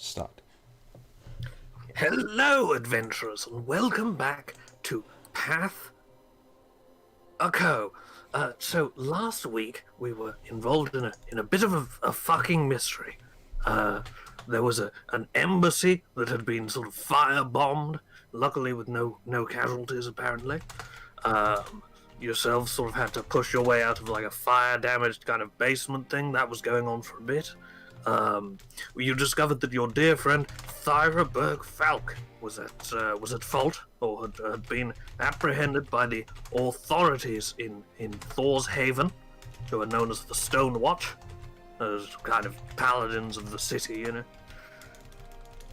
start. Hello, adventurers, and welcome back to PATHCO. So last week we were involved in a bit of a fucking mystery. There was an embassy that had been sort of firebombed, luckily with no casualties apparently. Yourselves sort of had to push your way out of like a fire-damaged kind of basement thing that was going on for a bit. You discovered that your dear friend Thyra Berg-Falk was at fault, or had been apprehended by the authorities in Thor's Haven, who are known as the Stone Watch, as kind of paladins of the city, you know.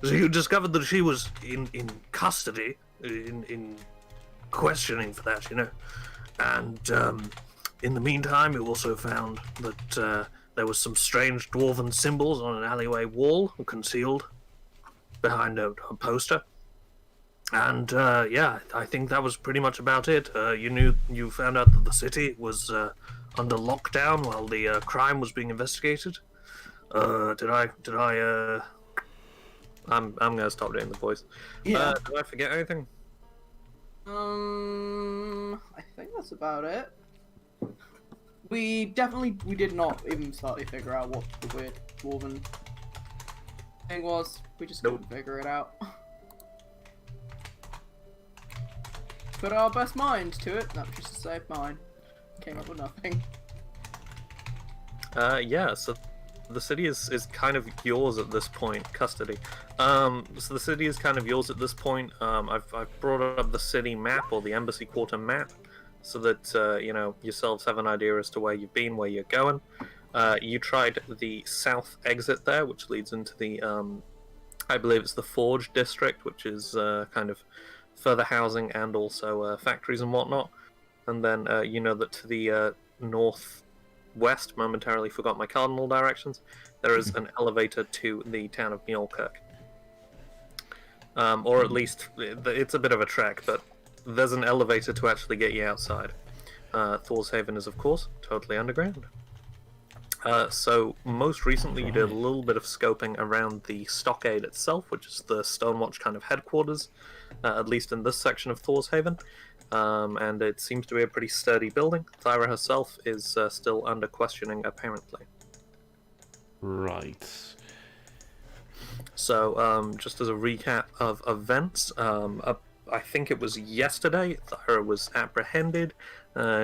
So you discovered that she was in custody, in questioning for that, you know. And in the meantime, you also found that there was some strange dwarven symbols on an alleyway wall, concealed behind a poster. And yeah, I think that was pretty much about it. You found out that the city was under lockdown while the crime was being investigated. Did I? I'm gonna stop doing the voice. Yeah. Did I forget anything? I think that's about it. We did not even start to figure out what the weird dwarven thing was. We just couldn't figure it out. Put our best mind to it, that was just to save mine. Came up with nothing. Yeah, so the city is kind of yours at this point, custody. So the city is kind of yours at this point. I've brought up the city map, or the embassy quarter map, so that you know, yourselves have an idea as to where you've been, where you're going. You tried the south exit there, which leads into the I believe it's the Forge district, which is kind of further housing and also factories and whatnot. And then you know that to the northwest, momentarily forgot my cardinal directions, there is an elevator to the town of Mjolkirk. Or at least, it's a bit of a trek, but there's an elevator to actually get you outside. Thor's Haven is, of course, totally underground. So, most recently you did a little bit of scoping around the stockade itself, which is the Stonewatch kind of headquarters, at least in this section of Thor's Haven. And it seems to be a pretty sturdy building. Thyra herself is still under questioning, apparently. Right. So, just as a recap of events, I think it was yesterday, Thyra was apprehended.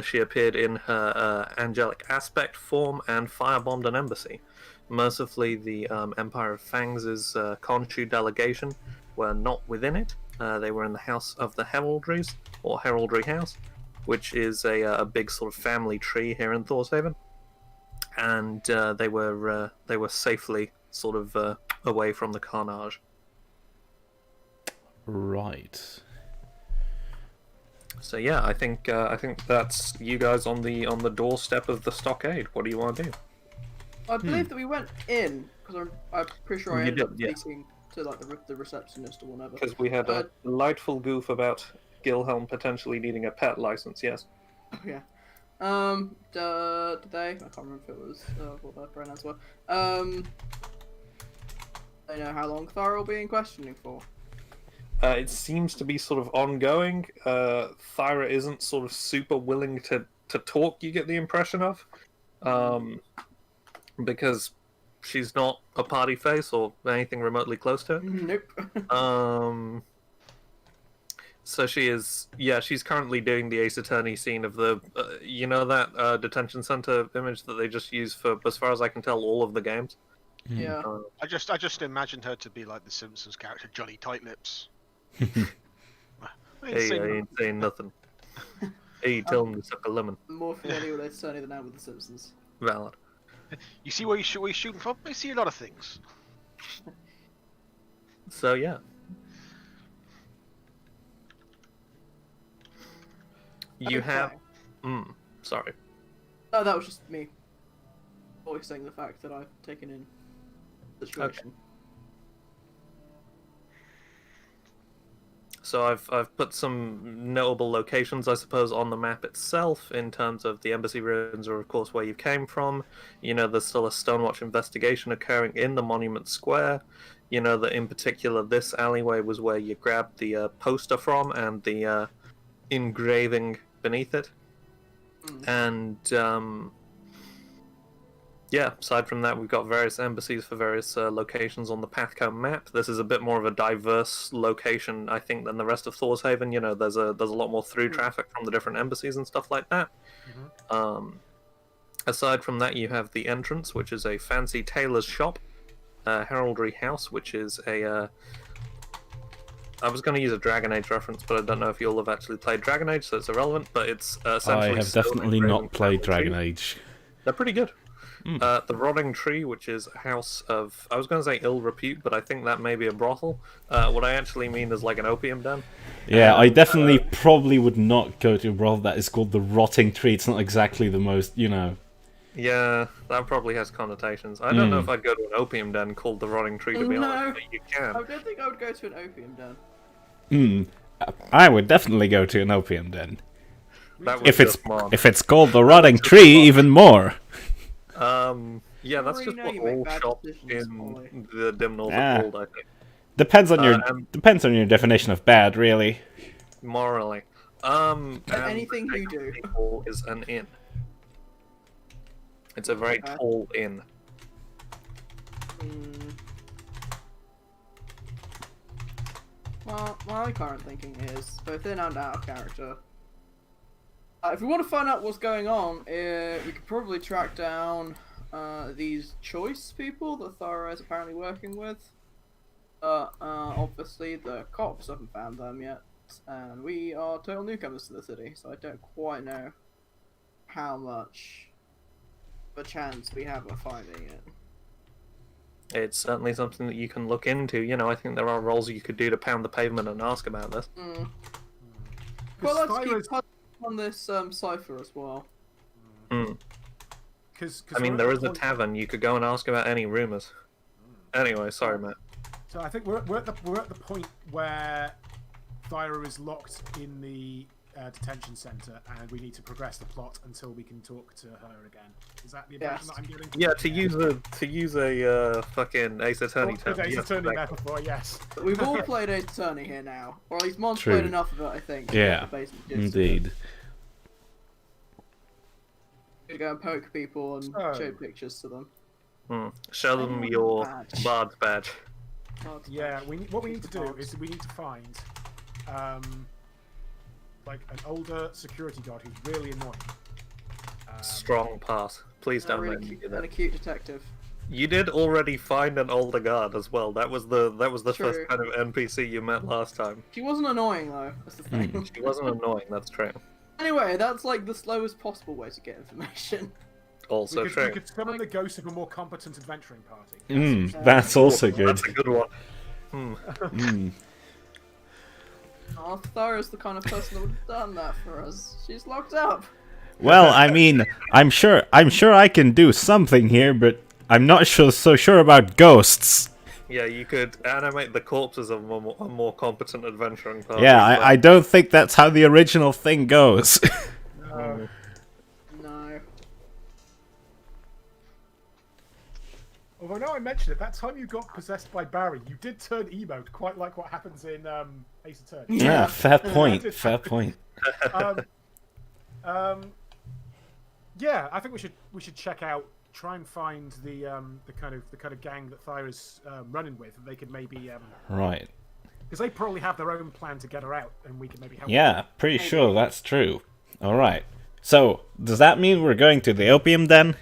She appeared in her angelic aspect form and firebombed an embassy. Mercifully, the Empire of Fangs' Khonshu delegation were not within it. They were in the House of the Heraldries, or Heraldry House, which is a big sort of family tree here in Thor's Haven. And they were safely sort of away from the carnage. Right. So yeah, I think that's you guys on the doorstep of the stockade. What do you want to do? I believe that we went in, because I'm pretty sure I You ended up did, yes. speaking to like the receptionist or whatever. Because we had a delightful goof about Gilhelm potentially needing a pet license. Yes. Oh, yeah. Did they? I can't remember if it was what their pronouns were. I know how long Thyra will be in questioning for. It seems to be sort of ongoing. Thyra isn't sort of super willing to talk, you get the impression of. Because she's not a party face or anything remotely close to it. Nope. So she is, yeah, she's currently doing the Ace Attorney scene of the, you know that detention center image that they just use for, as far as I can tell, all of the games? Yeah. I just imagined her to be like the Simpsons character Johnny Tightlips. Hey, I ain't saying nothing. Hey, tell him to suck a lemon. I'm more familiar with Attorney than I am with The Simpsons. Valid. You see where you're shooting from? I see a lot of things. So yeah. You have... sorry. Oh, that was just me voicing the fact that I've taken in the situation. Okay. So I've put some notable locations, I suppose, on the map itself in terms of the embassy ruins, or of course where you came from. You know, there's still a Stonewatch investigation occurring in the Monument Square. you know that in particular this alleyway was where you grabbed the poster from and the engraving beneath it. And yeah, aside from that, we've got various embassies for various locations on the PATHCO map. This is a bit more of a diverse location, I think, than the rest of Thorshaven. You know, there's a lot more through traffic from the different embassies and stuff like that. Aside from that, you have the entrance, which is a fancy tailor's shop, heraldry house, which is a I was going to use a Dragon Age reference, but I don't know if you'll have actually played Dragon Age, so it's irrelevant. But it's essentially. I have definitely not played Dragon Age. They're pretty good. The Rotting Tree, which is a house of, I was going to say ill repute, but I think that may be a brothel. What I actually mean is like an opium den. Yeah, I definitely probably would not go to a brothel that is called the Rotting Tree. It's not exactly the most, you know. Yeah, that probably has connotations. I don't know if I'd go to an opium den called the Rotting Tree, to be honest, but you can. I don't think I would go to an opium den. I would definitely go to an opium den. If it's called the Rotting Tree, even more. Yeah, that's just what all shops in the dim north are called, I think. Depends on your definition of bad, really. Morally. Anything you do is an inn. It's a very tall inn. Well, my current thinking is, both in and out of character, if we want to find out what's going on, we could probably track down these choice people that Thyra is apparently working with. Obviously, the cops haven't found them yet, and we are total newcomers to the city, so I don't quite know how much of a chance we have of finding it. It's certainly something that you can look into. You know, I think there are roles you could do to pound the pavement and ask about this. Well, let's keep on this cipher as well. Cause I mean, there is a tavern. You could go and ask about any rumors. Anyway, sorry, Matt. So I think we're at the point where Thyra is locked in the detention center, and we need to progress the plot until we can talk to her again. Is that the impression that I'm getting? Yeah, to use a fucking Ace Attorney term. Ace Attorney metaphor, yes. We've all played Ace Attorney here now, or at least Mon's played enough of it, I think. Yeah, indeed. You go and poke people and show pictures to them. Show them your bard's badge. Yeah, what we need to do is we need to find like an older security guard who's really annoying. Strong pass. Please don't let me do that. And a cute detective. You did already find an older guard as well. That was the True. first kind of NPC you met last time. She wasn't annoying though. That's the thing. She wasn't annoying. That's true. Anyway, that's like the slowest possible way to get information. Also true. We could summon the ghost of a more competent adventuring party. That's also good. That's a good one. Thyra's the kind of person that would have done that for us. She's locked up. Well, I mean, I'm sure I can do something here, but I'm not so sure about ghosts. Yeah, you could animate the corpses of a more competent adventuring party. Yeah, I don't think that's how the original thing goes. No. Although now I mention it, that time you got possessed by Barry, you did turn emo, quite like what happens in Ace Attorney. Yeah, fair point. Fair point. Yeah, I think we should check out, try and find the kind of gang that Thyra's running with. They could maybe right. Because they probably have their own plan to get her out, and we can maybe help. Yeah, pretty sure that's true. All right. So does that mean we're going to the opium den?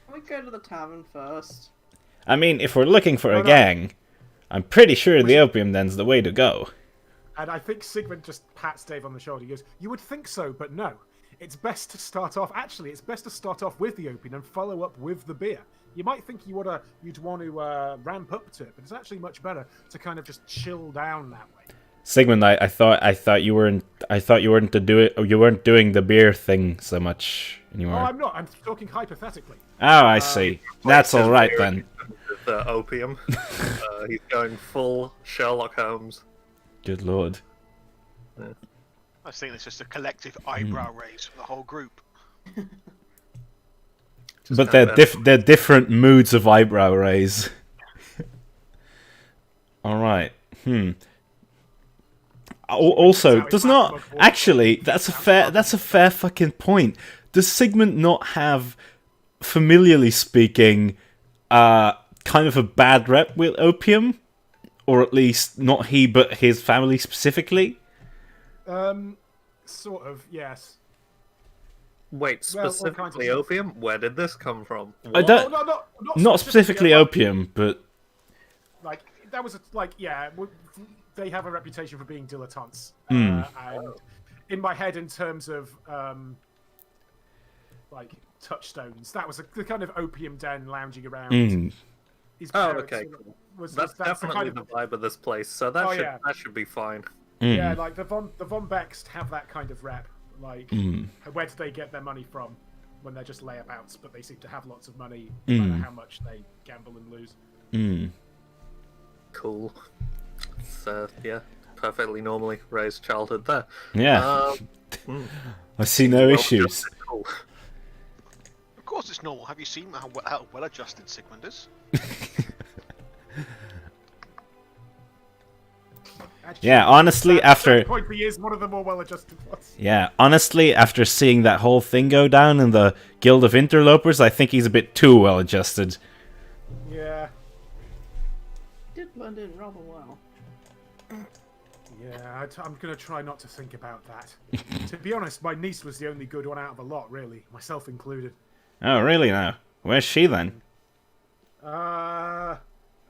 Can we go to the tavern first? I mean, if we're looking for a gang, I'm pretty sure the opium den's the way to go. And I think Sigmund just pats Dave on the shoulder. He goes, "You would think so, but no. It's best to start off. Actually, it's best to start off with the opium and follow up with the beer. You might think you'd want to ramp up to it, but it's actually much better to kind of just chill down that way." Sigmund, I thought you weren't doing the beer thing so much anymore. Oh, I'm not. I'm talking hypothetically. Oh, I see. That's all right then. The opium. He's going full Sherlock Holmes. Good lord. I was thinking it's just a collective eyebrow raise from the whole group. But they're different moods of eyebrow raise. All right. Also, does not actually. That's a fair fucking point. Does Sigmund not have, familiarly speaking, kind of a bad rep with opium, or at least not he, but his family specifically? Sort of, yes. Wait, Well, all kinds of specifically stuff. opium? Where did this come from? I What? don't. No, Not specifically opium, but Like that was they have a reputation for being dilettantes, Hmm. and in my head, in terms of like touchstones, that was the kind of opium den lounging around. His Oh, parents okay. was That's the definitely kind of, the vibe of this place, so that Oh, should yeah. that should be fine. yeah, like the von Beckst have that kind of rep. Like, where do they get their money from when they're just layabouts? But they seem to have lots of money, no matter how much they gamble and lose. Cool. So yeah, perfectly normally raised childhood there. yeah, Um, I see no well, issues. cool. Of course it's normal. Have you seen how well adjusted Sigmund is? Actually, Yeah, honestly, after point he is one of the more well-adjusted ones. after seeing that whole thing go down in the Guild of Interlopers, I think he's a bit too well adjusted. Yeah, Did blend in rather well. yeah. I'm gonna try not to think about that. To be honest, my niece was the only good one out of the lot, really, myself included. Oh, really now? Where's she then? I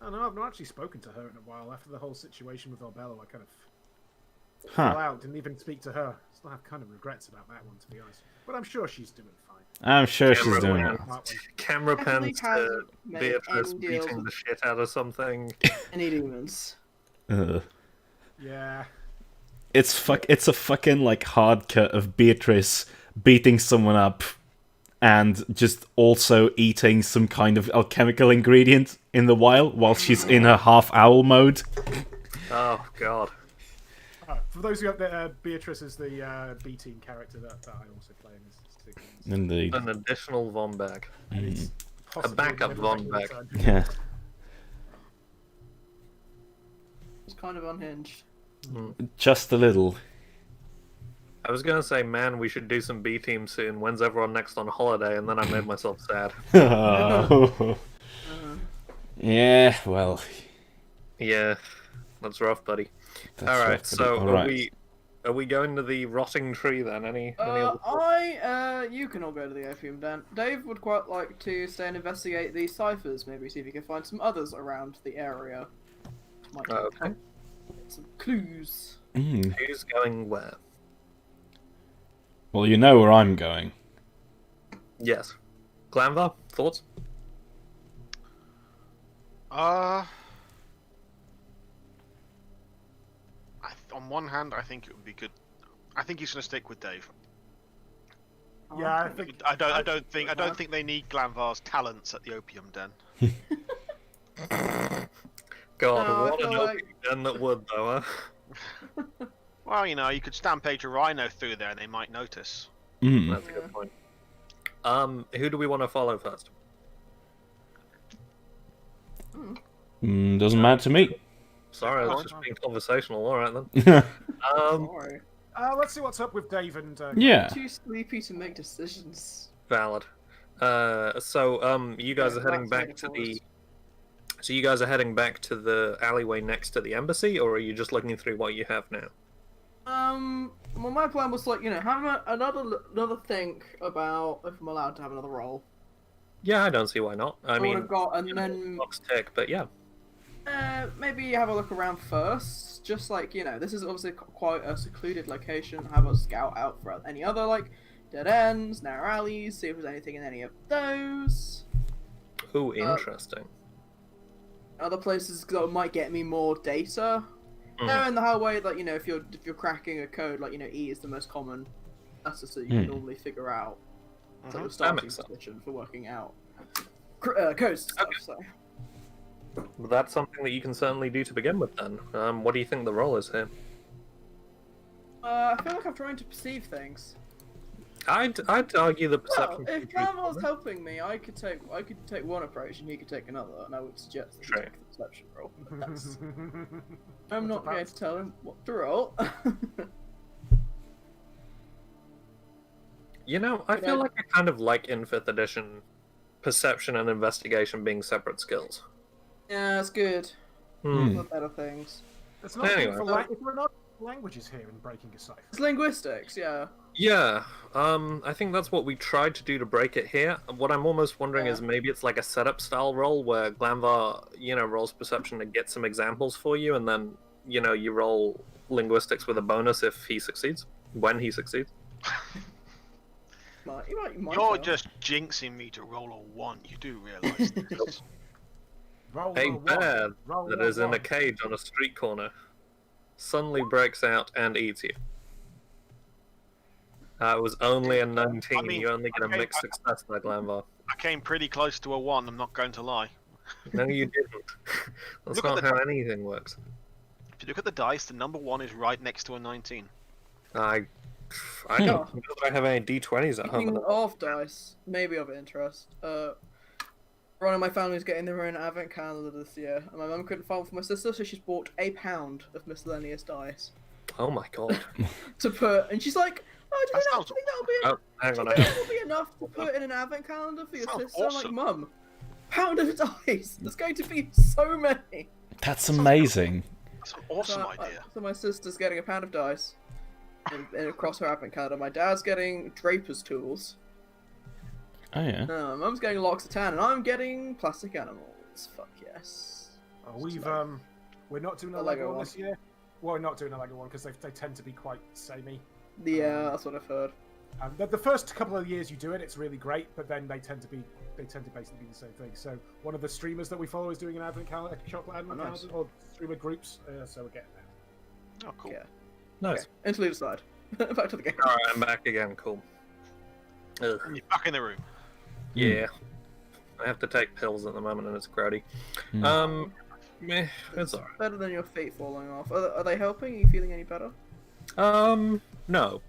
don't know. I've not actually spoken to her in a while. After the whole situation with Orbello, I kind of fell out. Didn't even speak to her. Still have kind of regrets about that one, to be honest. But I'm sure she's doing fine. I'm sure she's doing pan- it. That one. Camera Definitely pans to hasn't made Beatrice any deals beating with- the shit out of something. Any demons? Yeah. It's a fucking like hard cut of Beatrice beating someone up and just also eating some kind of alchemical ingredient in the wild while she's in her half owl mode. Oh god. For those who have Beatrice is the B team character that I also play in this sequence. Indeed. An additional Von Bag. Possibly backup the Von regular Beck. turn. Yeah. It's kind of unhinged. Just a little. I was gonna say, man, we should do some B team soon. When's everyone next on holiday? And then I made myself sad. Yeah, well. Yeah, that's rough, buddy. That's All right, rough, buddy. so All are right. we going to the rotting tree then? Any other You can all go to the opium den. Dave would quite like to stay and investigate these ciphers, maybe see if he can find some others around the area. Might Okay. get some clues. Who's going where? Well, you know where I'm going. Yes. Glanvar, thoughts? On one hand, I think it would be good. I think he's going to stick with Dave. Yeah, I think I don't think they need Glanvar's talents at the opium den. God, No, I what an feel like- opium den that would, though, huh? Well, you know, you could stampede a rhino through there and they might notice. That's a good point. Who do we want to follow first? Doesn't matter to me. Sorry, I was just being conversational. All right then. Sorry. let's see what's up with Dave and. Yeah. Too sleepy to make decisions. Valid. So you guys are heading back to the. So you guys are heading back to the alleyway next to the embassy, or are you just looking through what you have now? Well, my plan was like, have another think about if I'm allowed to have another role. Yeah, I don't see why not. I would mean, have got, and then box tick, but yeah. maybe have a look around first. Just like this is obviously quite a secluded location. Have a scout out for any other like dead ends, narrow alleys. See if there's anything in any of those. Ooh, interesting. Other places that might get me more data. In the whole way that if you're cracking a code, like E is the most common letter that you can normally figure out. So the starting makes sense. position for working out codes and stuff. So Well, that's something that you can certainly do to begin with. Then, what do you think the role is here? I feel like I'm trying to perceive things. I'd argue the perception. Well, if Glanval's helping me, I could take one approach and he could take another, and I would suggest that he Sure. take the perception roll. But I'm not going to tell him what to roll. You know, I feel like I kind of like in 5th edition perception and investigation being separate skills. Yeah, that's good. Hmm. For better things. It's not Anyway. if we're not languages here in Breaking a Cipher. It's linguistics, yeah. Yeah, I think that's what we tried to do to break it here. What I'm almost wondering Yeah. is maybe it's like a setup style roll where Glanvar, rolls perception to get some examples for you, and then, you roll linguistics with a bonus if he succeeds, when he succeeds. You might You're fail. just jinxing me to roll a 1. You do realise this. Roll A a one. bear Roll that a is in a one. cage on a street corner suddenly breaks out and eats you. It was only a 19. I mean, you only get a okay, mixed success by Glanvar. I came pretty close to a 1, I'm not going to lie. No, you didn't. That's Look at not the- how anything works. If you look at the dice, the number 1 is right next to a 19. I don't know that I have any d20s at home. Speaking of dice, maybe of interest. One of my family's getting their own advent calendar this year, and my mum couldn't find one for my sister, so she's bought a pound of miscellaneous dice Oh my god. to put. And she's like, "Oh, do you That think sounds- that'll be? Oh, hang on. That'll be enough to put in an advent calendar for your Sounds sister?" I'm like, awesome. "Mum, pound of dice. There's going to be so many." That's amazing. That's an awesome So, idea. so my sister's getting a pound of dice, and across her advent calendar. My dad's getting draper's tools. Oh yeah. Mum's getting locks of tan, and I'm getting plastic animals. Fuck yes. We're not doing a A Lego Lego one this year. Well, we're not doing a Lego one because they tend to be quite samey. Yeah, that's what I've heard. The first couple of years you do it, it's really great, but then they tend to basically be the same thing. So one of the streamers that we follow is doing an advent calendar, chocolate advent Oh, nice. calendar, or streamer groups. So we're getting there. Oh, cool. Yeah. Nice. Okay, interlude aside. Back to the game. Alright, I'm back again. Cool. Ugh. You're back in the room. Yeah. I have to take pills at the moment and it's crowdy. Hmm. It's alright. Better than your feet falling off. Are they helping? Are you feeling any better? No.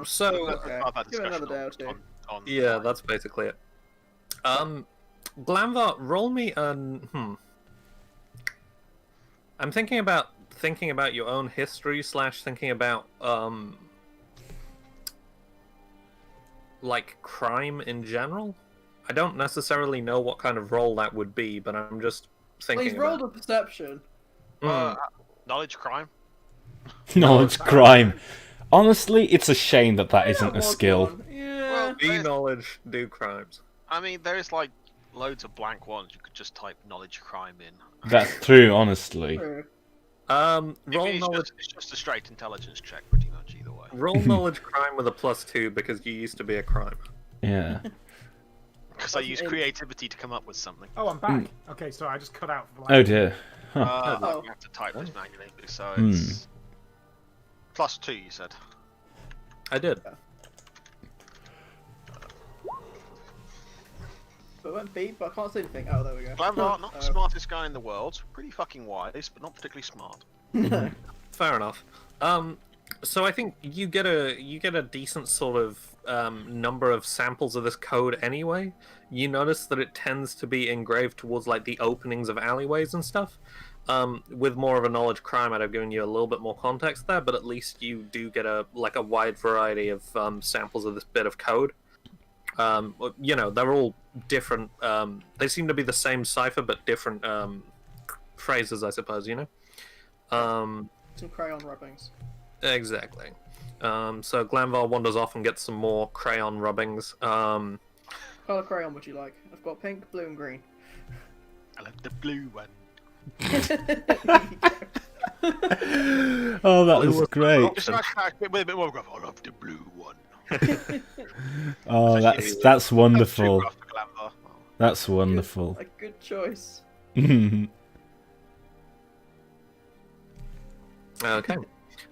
So, Okay. I've had Give it another discussion day or two. on yeah, that's basically it. Glanvar, roll me an. I'm thinking about your own history / thinking about like crime in general. I don't necessarily know what kind of role that would be, but I'm just Well, thinking. he's rolled a perception. knowledge crime. Knowledge crime. Honestly, it's a shame that Yeah, isn't a was skill. one. Yeah. Well, Be knowledge, do crimes. I mean, there's like loads of blank ones. You could just type knowledge crime in. That's true, honestly. True. Roll It's knowledge. it's just a straight intelligence check, pretty much either way. Roll knowledge crime with a +2 because you used to be a crime. Yeah. Because I use creativity to come up with something. Oh, I'm back. Okay, sorry, I just cut out. For Oh dear. Huh. Oh. I have to type this manually. So Hmm. it's +2. You said. I did. But it went beat, but I can't see anything. Oh, there we go. Glanvar, not the smartest guy in the world. Pretty fucking wise, but not particularly smart. Fair enough. So I think you get a decent sort of number of samples of this code anyway. You notice that it tends to be engraved towards like the openings of alleyways and stuff. With more of a knowledge crime, I'd have given you a little bit more context there, but at least you do get a wide variety of samples of this bit of code. They're all different. They seem to be the same cipher, but different phrases, I suppose. Some crayon rubbings. Exactly. So Glanvar wanders off and gets some more crayon rubbings. Colour crayon would you like? I've got pink, blue, and green. I love the blue one. Oh, that was great. Just with a bit more gruff. I love the blue one. Oh, that's wonderful. Too gruff for Glanvar. That's wonderful. A good choice. Okay.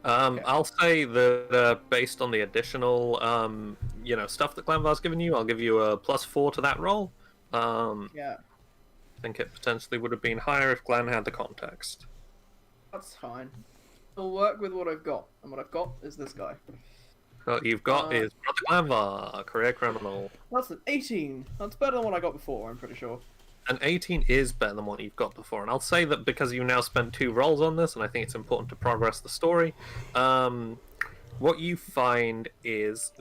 I'll say that based on the additional, stuff that Glanvar's given you, I'll give you a +4 to that roll. Yeah, I think it potentially would have been higher if Glenn had the context. that's fine. I'll work with what I've got, and what I've got is this guy. What you've got is Brother Glanvar, career criminal. That's an 18. That's better than what I got before, I'm pretty sure. An 18 is better than what you've got before, and I'll say that because you now spent 2 rolls on this, and I think it's important to progress the story. What you find is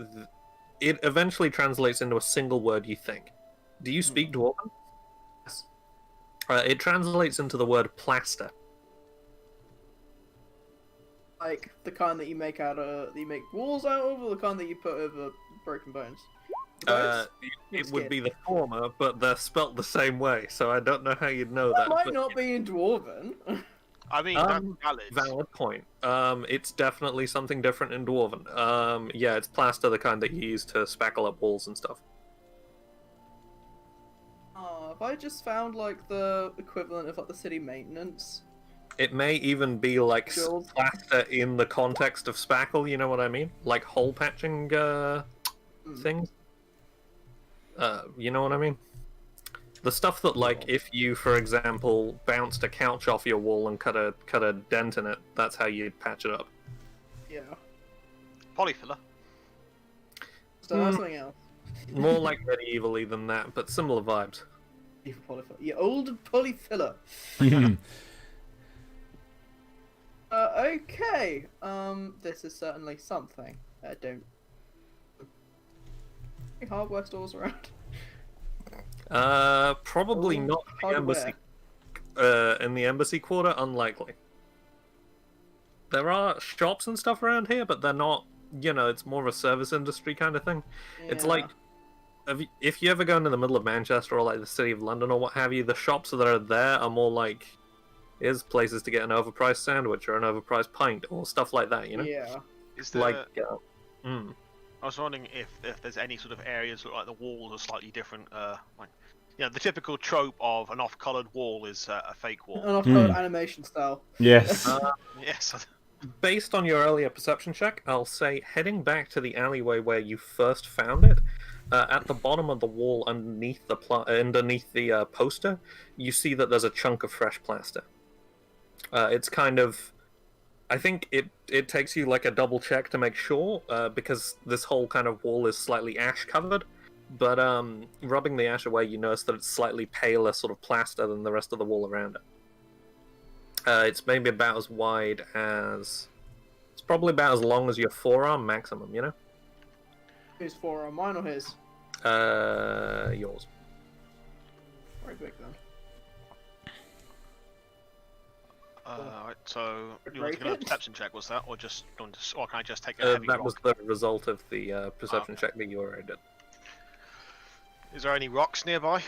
it eventually translates into a single word. You think? Do you speak Dwarven? Yes. It translates into the word plaster. Like the kind that you make walls out of, or the kind that you put over broken bones? Both? It would be the former, but they're spelt the same way, so I don't know how you'd know That that. might but not be in Dwarven. I mean, that's valid. Valid point. It's definitely something different in Dwarven. Yeah, it's plaster, the kind that you use to spackle up walls and stuff. Have I just found like the equivalent of like the city maintenance? It may even be like Sure. plaster in the context of spackle, you know what I mean? Like hole patching things. You know what I mean? The stuff that, like, if you, for example, bounced a couch off your wall and cut a dent in it, that's how you'd patch it up. Yeah. Polyfiller. So that's something else. More like medievally than that, but similar vibes. Polyfiller. Yeah, old polyfiller. Okay. This is certainly something. I don't. Any hardware stores around? Probably Oh, not in the embassy. In the embassy quarter, unlikely. There are shops and stuff around here, but they're not. You know, it's more of a service industry kind of thing. It's Yeah. like if you ever go into the middle of Manchester or like the city of London or what have you, the shops that are there are more like here's places to get an overpriced sandwich or an overpriced pint or stuff like that. You know, Yeah. Is there? like. I was wondering if there's any sort of areas that, like the walls are slightly different. Like, you know, the typical trope of an off-colored wall is a fake wall. An off-colored animation style. Yes. Yes. Based on your earlier perception check, I'll say heading back to the alleyway where you first found it, at the bottom of the wall underneath the poster, you see that there's a chunk of fresh plaster. It's kind of, I think it takes you like a double check to make sure, because this whole kind of wall is slightly ash covered. But rubbing the ash away, you notice that it's slightly paler sort of plaster than the rest of the wall around it. It's maybe about as wide as... It's probably about as long as your forearm maximum, you know? Whose forearm? Mine or his? Yours. Very big then. Right, so you want to Break get a it? perception check, was that, or or can I just take a heavy That rock? was the result of the perception check that you already did. Is there any rocks nearby?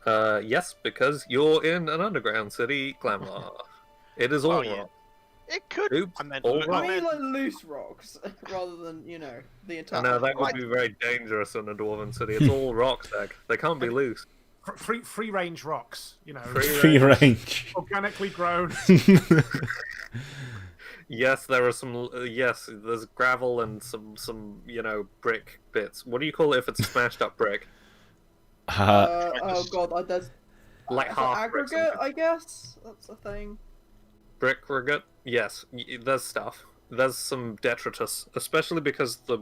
Yes, because you're in an underground city, Glamlar. It is all Oh, yeah. rock. It could. Oops, I meant, all I rock. I meant mean like loose rocks, rather than, you know, the I entire... know, that would be very dangerous in a dwarven city. It's all rock, Zach. They can't be loose. Free range rocks, you know. Free range. Organically grown. Yes, there are some. Yes, there's gravel and some you know brick bits. What do you call it if it's a smashed up brick? oh god, there's... Like it's half an bricks and aggregate, I guess? That's a thing. brick rigate. Yes, there's stuff. There's some detritus, especially because the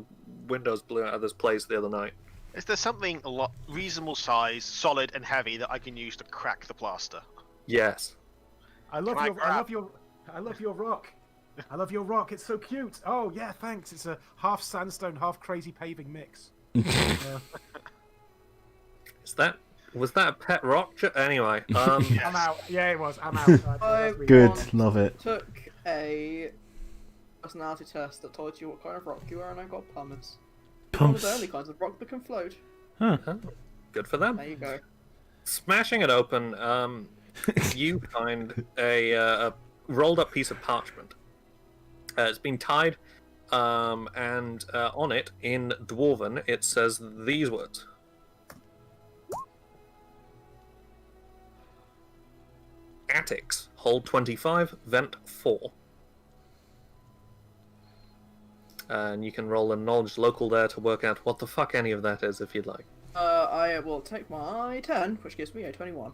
windows blew out of this place the other night. Is there something a lot reasonable size, solid and heavy that I can use to crack the plaster? Yes. I love Can I your grab- I love your rock. I love your rock. It's so cute. Oh yeah, thanks. It's a half sandstone, half crazy paving mix. Was that a pet rock? Anyway, I'm out. Yeah, it was. I'm out. That's really Good, nice. love it. Took a personality test that told you what kind of rock you are, and I got pumice. One of the only kinds of rock that can float. Huh. good for them. There you go. Smashing it open, you find a rolled up piece of parchment. It's been tied, and on it, in Dwarven, it says these words. Attics, hold 25, vent 4. And you can roll a knowledge local there to work out what the fuck any of that is if you'd like. I will take my 10, which gives me a 21.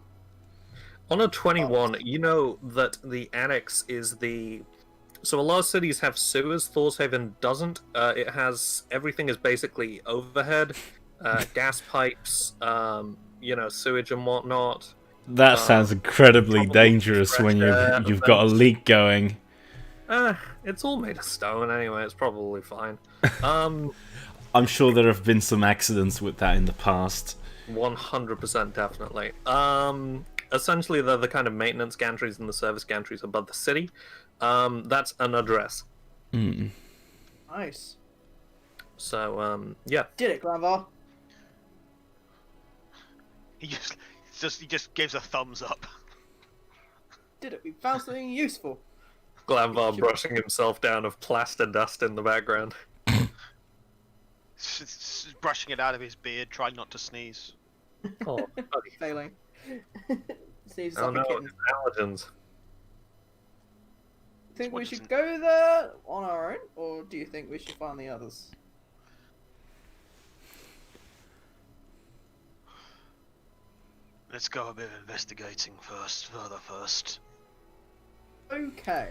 On a 21, you know that the attics is the So a lot of cities have sewers. Thorshaven doesn't. It has everything is basically overhead, gas pipes, sewage and whatnot. That sounds incredibly probably dangerous fresh when air, you've got a vents. leak going. It's all made of stone anyway. It's probably fine. I'm sure there have been some accidents with that in the past. 100% definitely. Essentially, they're the kind of maintenance gantries and the service gantries above the city. That's an address. Nice. So, yeah. Did it, Grandpa? He just gives a thumbs up. Did it? We found something useful. Glanvar brushing himself down of plaster dust in the background. Just brushing it out of his beard, trying not to sneeze. Oh, buddy. Failing. Sneezes Oh like no, a kitten. it's allergens. Think we What should doesn't- go there on our own, or do you think we should find the others? Let's go a bit of investigating further first. Okay.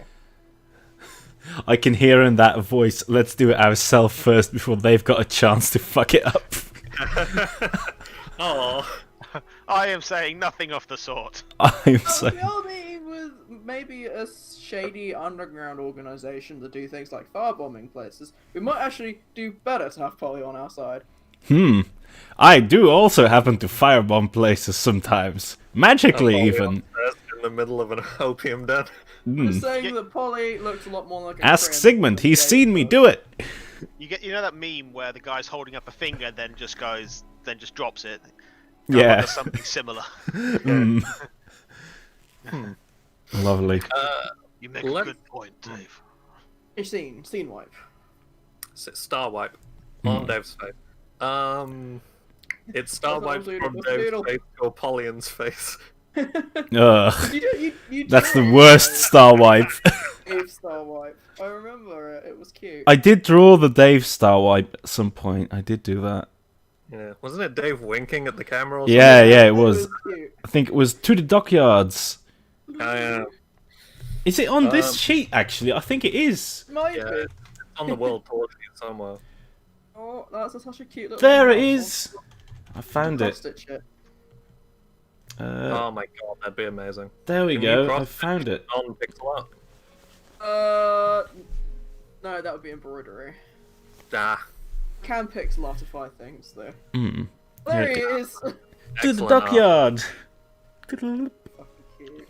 I can hear in that voice, let's do it ourselves first before they've got a chance to fuck it up. Oh, I am saying nothing of the sort. I'm so... We are meeting with maybe a shady underground organization that do things like firebombing places. We might actually do better to have Polly on our side. I do also happen to firebomb places sometimes. Magically, even. in the middle of an opium den. I'm saying that Polly looks a lot more like a Ask Korean Sigmund, he's gay seen me person. do it. You know that meme where the guy's holding up a finger, then just drops it. Yeah. Does something similar. Lovely. You make a Let's- good point, Dave. It's scene wipe. Star wipe on Dave's face. It's star wipe Doodle, from doodle, Dave's doodle. face to Apollyon's face. Ugh. You That's the drew worst a star wipe. Dave star wipe. I remember it. It was cute. I did draw the Dave star wipe at some point. I did do that. Yeah, wasn't it Dave winking at the camera? Or Yeah, something? yeah, it was. cute. I think it was to the dockyards. Oh, yeah. Is it on this sheet, actually? I think it is. Might Yeah, be. it's on the world tour sheet somewhere. Oh, that's such a cute little. There it mouse. is. I found it. Cross-stitch it. Oh my god, that'd be amazing. There we Can you go. I cross- found it. On pixel art. No, that would be embroidery. Ah, Can pixelatify things though. Mm. There Yeah, he is. To the excellent art. dockyard. Fucking cute.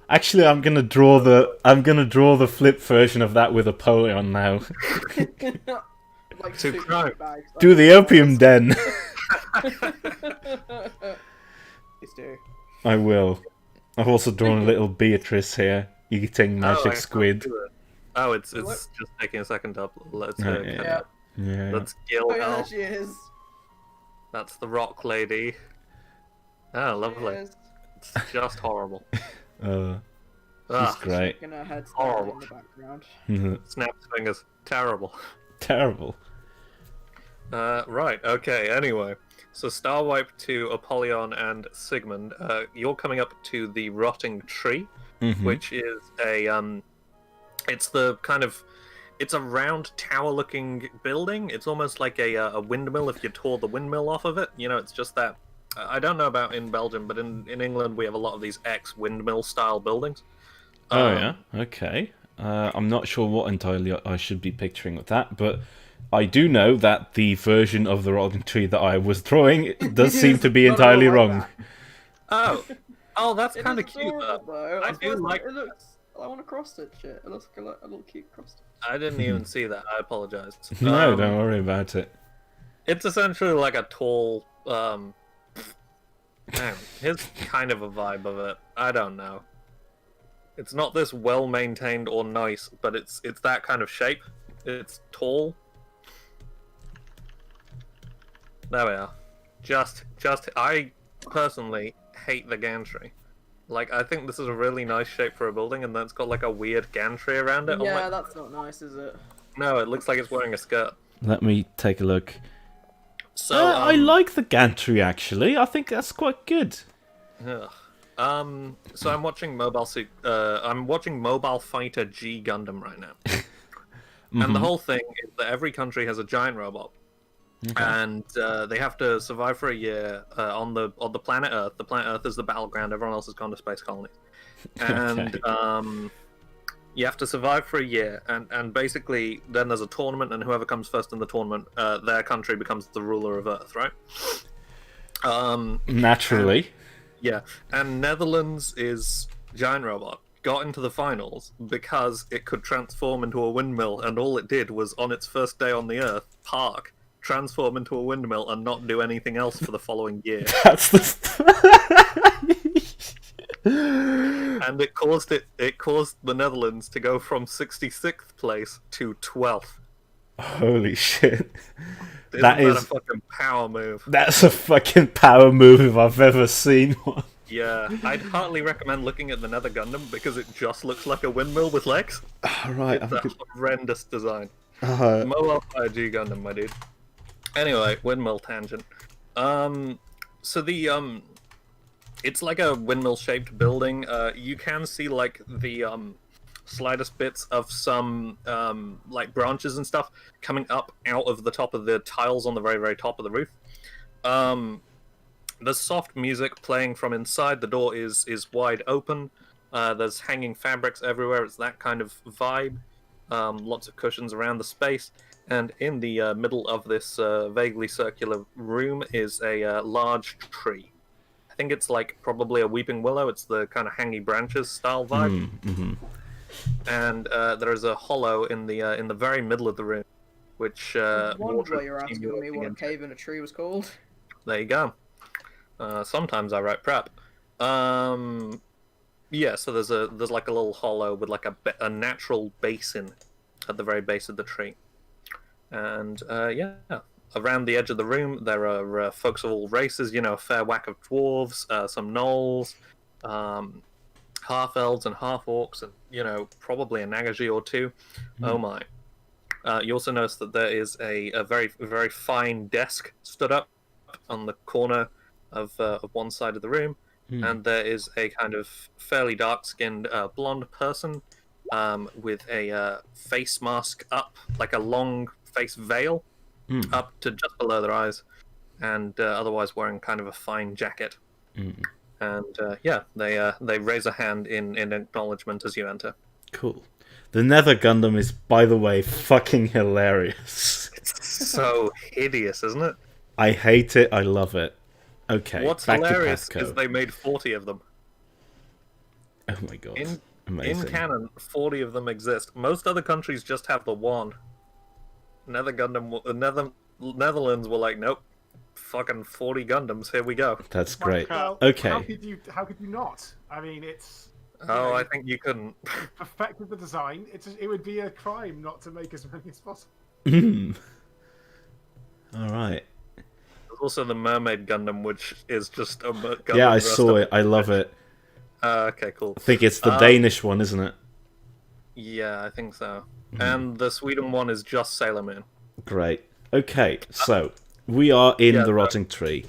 Actually, I'm gonna draw the flip version of that with Apollyon now. Like To two crime. bags. Do the opium den. Please do. I will. I've also drawn a little Beatrice here eating Oh, I magic can't squid. do it. Oh, it's What? just taking a second to upload. Let's Yeah, get Yeah. it. Yeah. Let's gill Oh yeah, now. there she is. That's the rock lady. Oh, lovely. Yes. It's just horrible. She's Ah, great. Shaking her head Horrible. in the background. snaps fingers. Terrible. Terrible. Right, okay, anyway. So Star Wipe to Apollyon and Sigmund. You're coming up to the Rotting Tree, which is it's the kind of... It's a round tower-looking building. It's almost like a windmill if you tore the windmill off of it. You know, it's just that... I don't know about in Belgium, but in England we have a lot of these ex-windmill style buildings. Oh yeah. Okay. I'm not sure what entirely I should be picturing with that, but I do know that the version of the rotting tree that I was drawing does seem to be Not entirely like wrong. that. Oh, that's It kind of is cute. adorable, though. I That's do why like- it looks. I want to cross stitch it. It looks like a little cute cross stitch. I didn't even see that. I apologize. No, don't worry about it. It's essentially like a tall. Here's kind of a vibe of it. I don't know. It's not this well maintained or nice, but it's that kind of shape. It's tall. There we are. Just I personally hate the gantry. Like, I think this is a really nice shape for a building, and then it's got like a weird gantry around it. I'm Yeah, like, that's not nice, is it? no, it looks like it's wearing a skirt. Let me take a look. So I like the gantry actually. I think that's quite good. ugh. So I'm watching Mobile Fighter G Gundam right now, and the whole thing is that every country has a giant robot, and they have to survive for a year on the planet Earth. The planet Earth is the battleground. Everyone else has gone to space colonies, and you have to survive for a year, and basically then there's a tournament, and whoever comes first in the tournament, their country becomes the ruler of Earth, right? Naturally. Yeah, and Netherlands is giant robot got into the finals because it could transform into a windmill, and all it did was on its first day on the Earth, park, transform into a windmill, and not do anything else for the following year. That's the. And it caused the Netherlands to go from 66th place to 12th. Holy shit. Isn't that a fucking power move? That's a fucking power move if I've ever seen one. Yeah, I'd heartily recommend looking at the Nether Gundam because it just looks like a windmill with legs. Right, It's a horrendous design. Mobile Fire G Gundam, my dude. Anyway, windmill tangent. So the it's like a windmill-shaped building. You can see like the slightest bits of some like branches and stuff coming up out of the top of the tiles on the very, very top of the roof. There's soft music playing from inside. The door is wide open. There's hanging fabrics everywhere. It's that kind of vibe. Lots of cushions around the space. And in the middle of this vaguely circular room is a large tree. I think it's like probably a weeping willow. It's the kind of hangy branches style vibe. And there is a hollow in the very middle of the room, which I wonder why you're asking me what a cave in a tree was called. There you go. Sometimes I write prep. Yeah, so there's like a little hollow with like a natural basin at the very base of the tree, and yeah, around the edge of the room there are folks of all races. You know, a fair whack of dwarves, some gnolls, half elves and half orcs, and you know, probably a Nagaji or two. Oh my! You also notice that there is a very, very fine desk stood up on the corner of one side of the room, and there is a kind of fairly dark-skinned blonde person with a face mask up, like a long face veil, up to just below their eyes, and otherwise wearing kind of a fine jacket. And yeah, they raise a hand in acknowledgement as you enter. Cool. The Nether Gundam is, by the way, fucking hilarious. It's so hideous, isn't it? I hate it. I love it. Okay. What's back hilarious to PATHCO. is they made 40 of them. Oh my god. In Amazing. canon, 40 of them exist. Most other countries just have the one. Nether Gundam, Netherlands were like, nope, fucking 40 Gundams. Here we go. That's great. Well, Okay. How could you not? I mean, it's. Oh, I think you couldn't. Perfected the design. It would be a crime not to make as many as possible. All right. There's also the Mermaid Gundam, which is just a Gundam. Yeah, I saw it. I love it. Okay, cool. I think it's the Danish one, isn't it? Yeah, I think so. And the Sweden one is just Sailor Moon. Great. Okay, so we are in yeah, the rotting tree.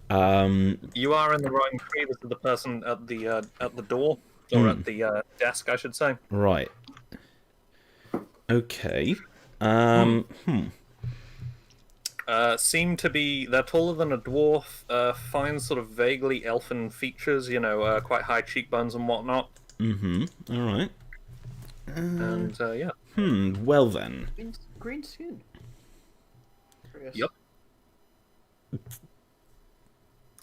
You are in the wrong tree. This is the person at the door, or at the desk, I should say. Right. Okay. Seem to be, they're taller than a dwarf, fine sort of vaguely elfin features, you know, quite high cheekbones and whatnot. All right. And yeah. Well then. Green skin. Curious. Yep.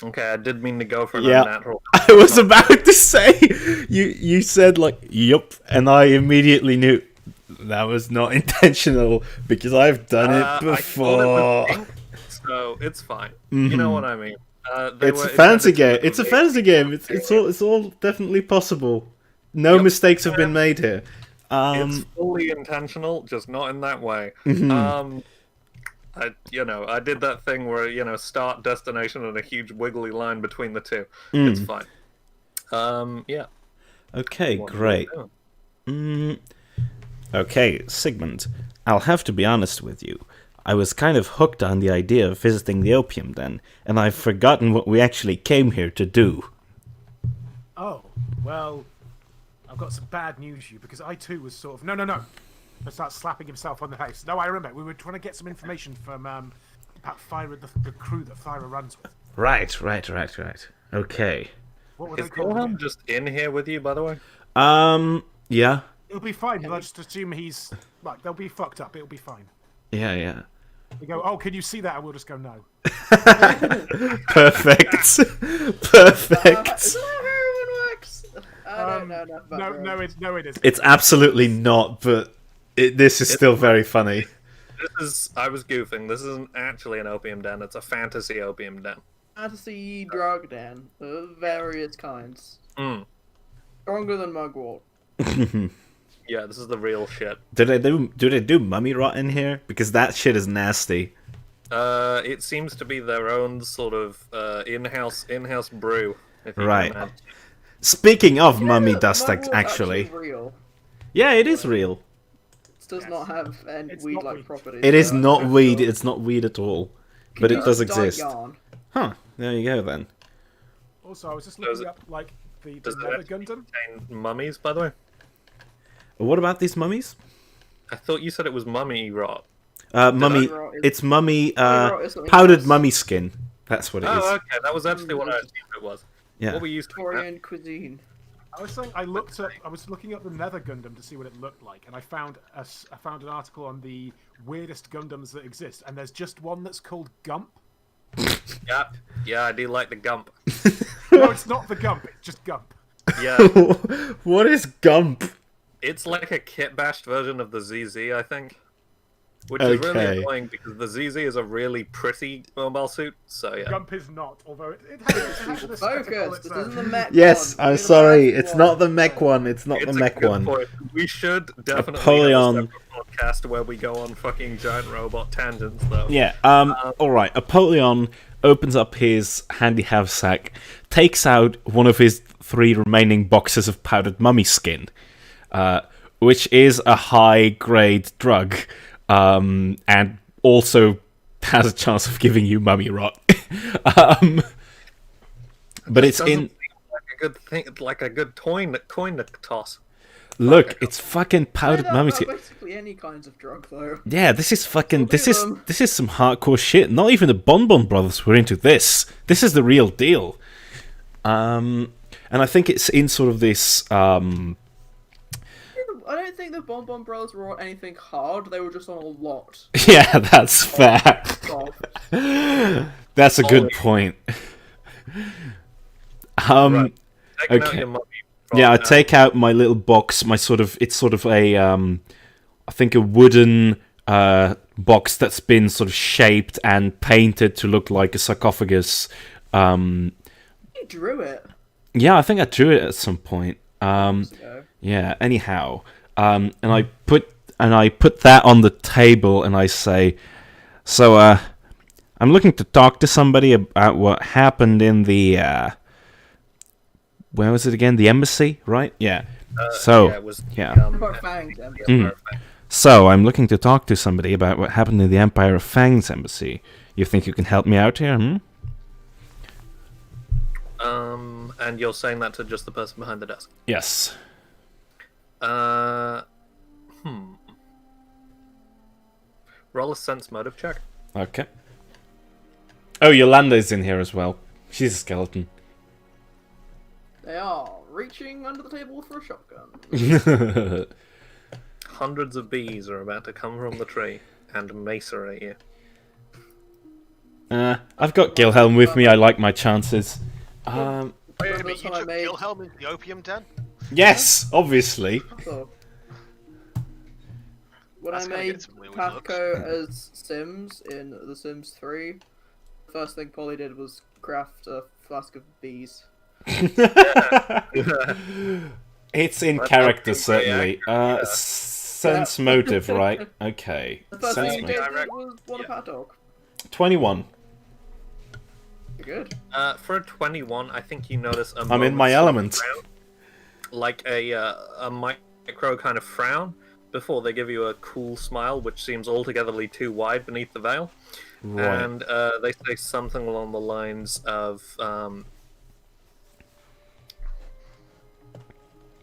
Okay, I did mean to go for an Yeah. unnatural. I was about to say you said like yup, and I immediately knew that was not intentional because I've done it I before. thought it was pink, so it's fine. You know what I mean. It's a fantasy game. It's a fantasy game. It's all definitely possible. No mistakes have been made here. It's fully intentional, just not in that way. I did that thing where start, destination, and a huge wiggly line between the two. It's fine. Yeah. Okay, What great. are you Okay, Sigmund, I'll have to be honest with you. I was kind of hooked on the idea of visiting the opium den, and I've forgotten what we actually came here to do. Oh, well, I've got some bad news for you because I too was sort of no. And starts slapping himself on the face. No, I remember. We were trying to get some information from about Thyra, the crew that Thyra runs with. Right. Okay. What were Is they called? Wilhelm just in here with you, by the way? Yeah. It'll be fine. They'll just assume he's like they'll be fucked up. It'll be fine. Yeah. We go, oh, can you see that? And we'll just go, no. Perfect. Is Perfect. that how heroin works? I don't know enough about heroin. No, it isn't. It's absolutely not, but this is still very funny. I was goofing. This isn't actually an opium den. It's a fantasy opium den. Fantasy drug den of various kinds. Stronger than mugwort. Yeah, this is the real shit. Do they do mummy rot in here? Because that shit is nasty. It seems to be their own sort of in-house brew. If you Right. can imagine. Speaking of mummy Yeah, dust, mugwort's actually. real. Yeah, it is real. It does not have any It's not weed-like weed. properties. It is so not I'm weed. sure. It's not weed at all. Can But you it does just dye exist. yarn? Huh. There you go then. Also, I was just Does looking it- up like the Does it Nether actually Gundam. contain mummies, by the way? What about these mummies? I thought you said it was mummy rot. Mummy. rot is- It's mummy. Mummy rot is something Powdered else. mummy skin. That's what it is. Oh, okay. That was actually what I assumed it was. Yeah. What were you saying? Korean cuisine. I was saying I was looking up the Nether Gundam to see what it looked like, and I found an article on the weirdest Gundams that exist, and there's just one that's called Gump. Yeah, I do like the Gump. No, it's not the Gump. It's just Gump. Yeah, What is Gump? it's like a kit-bashed version of the ZZ, I think. Which is Okay. really annoying because the ZZ is a really pretty mobile suit, so yeah. Gump is not, although it has an aesthetic all Focus. its This own. isn't the mech Yes, one. I'm It's the sorry. mech It's not the mech one. one. It's not It's the a mech good one. point. We should definitely Apollyon. have a separate podcast where we go on fucking giant robot tangents, though. Yeah. Alright. Apollyon opens up his handy haversack, takes out one of his 3 remaining boxes of powdered mummy skin, which is a high-grade drug, and also has a chance of giving you mummy rot. But it's Doesn't in. seem like a good thing, like a good coin to toss. Look, it's fucking powdered They're mummy not skin. basically any kinds of drug, though. Yeah, this is fucking. We'll do This is them. this is some hardcore shit. Not even the Bon Bon Brothers were into this. This is the real deal. And I think it's in sort of this. I don't think the Bon Bon Brothers were on anything hard. They were just on a lot. Yeah, that's fair. Soft. That's a good point. Right. Taking out okay. your mummy Yeah, I from, take out my little box. My sort of. It's sort of a. I think a wooden box that's been sort of shaped and painted to look like a sarcophagus. You drew it. Yeah, I think I drew it at some point. So. Yeah. Anyhow, and I put that on the table, and I say, "So, I'm looking to talk to somebody about what happened in the where was it again? The embassy, right? Yeah. So, yeah, it was yeah. Empire of Fangs, So I'm looking to talk to somebody about what happened in the Empire of Fang's embassy. You think you can help me out here? And you're saying that to just the person behind the desk. Yes. Roll a sense motive check. Okay. Oh, Yolanda's in here as well. She's a skeleton. They are reaching under the table for a shotgun. Hundreds of bees are about to come from the tree and macerate you. I've got Gilhelm with me. I like my chances. Wait a Remember minute, you the time I took made- Wilhelm into the opium den? Yes, obviously. So, when That's I gonna made get some weird PATHCO as Sims in The Sims 3, the first thing Polly did was craft a flask of bees. It's in That's character, not certainly. very Sense motive, right? Okay. The first Sense thing you motive. did Direct- was want a pat dog. 21. Good. For a 21, I think you notice a I'm in my moment's element. frown, like a micro kind of frown before they give you a cool smile, which seems altogetherly too wide beneath the veil. Right. And they say something along the lines of,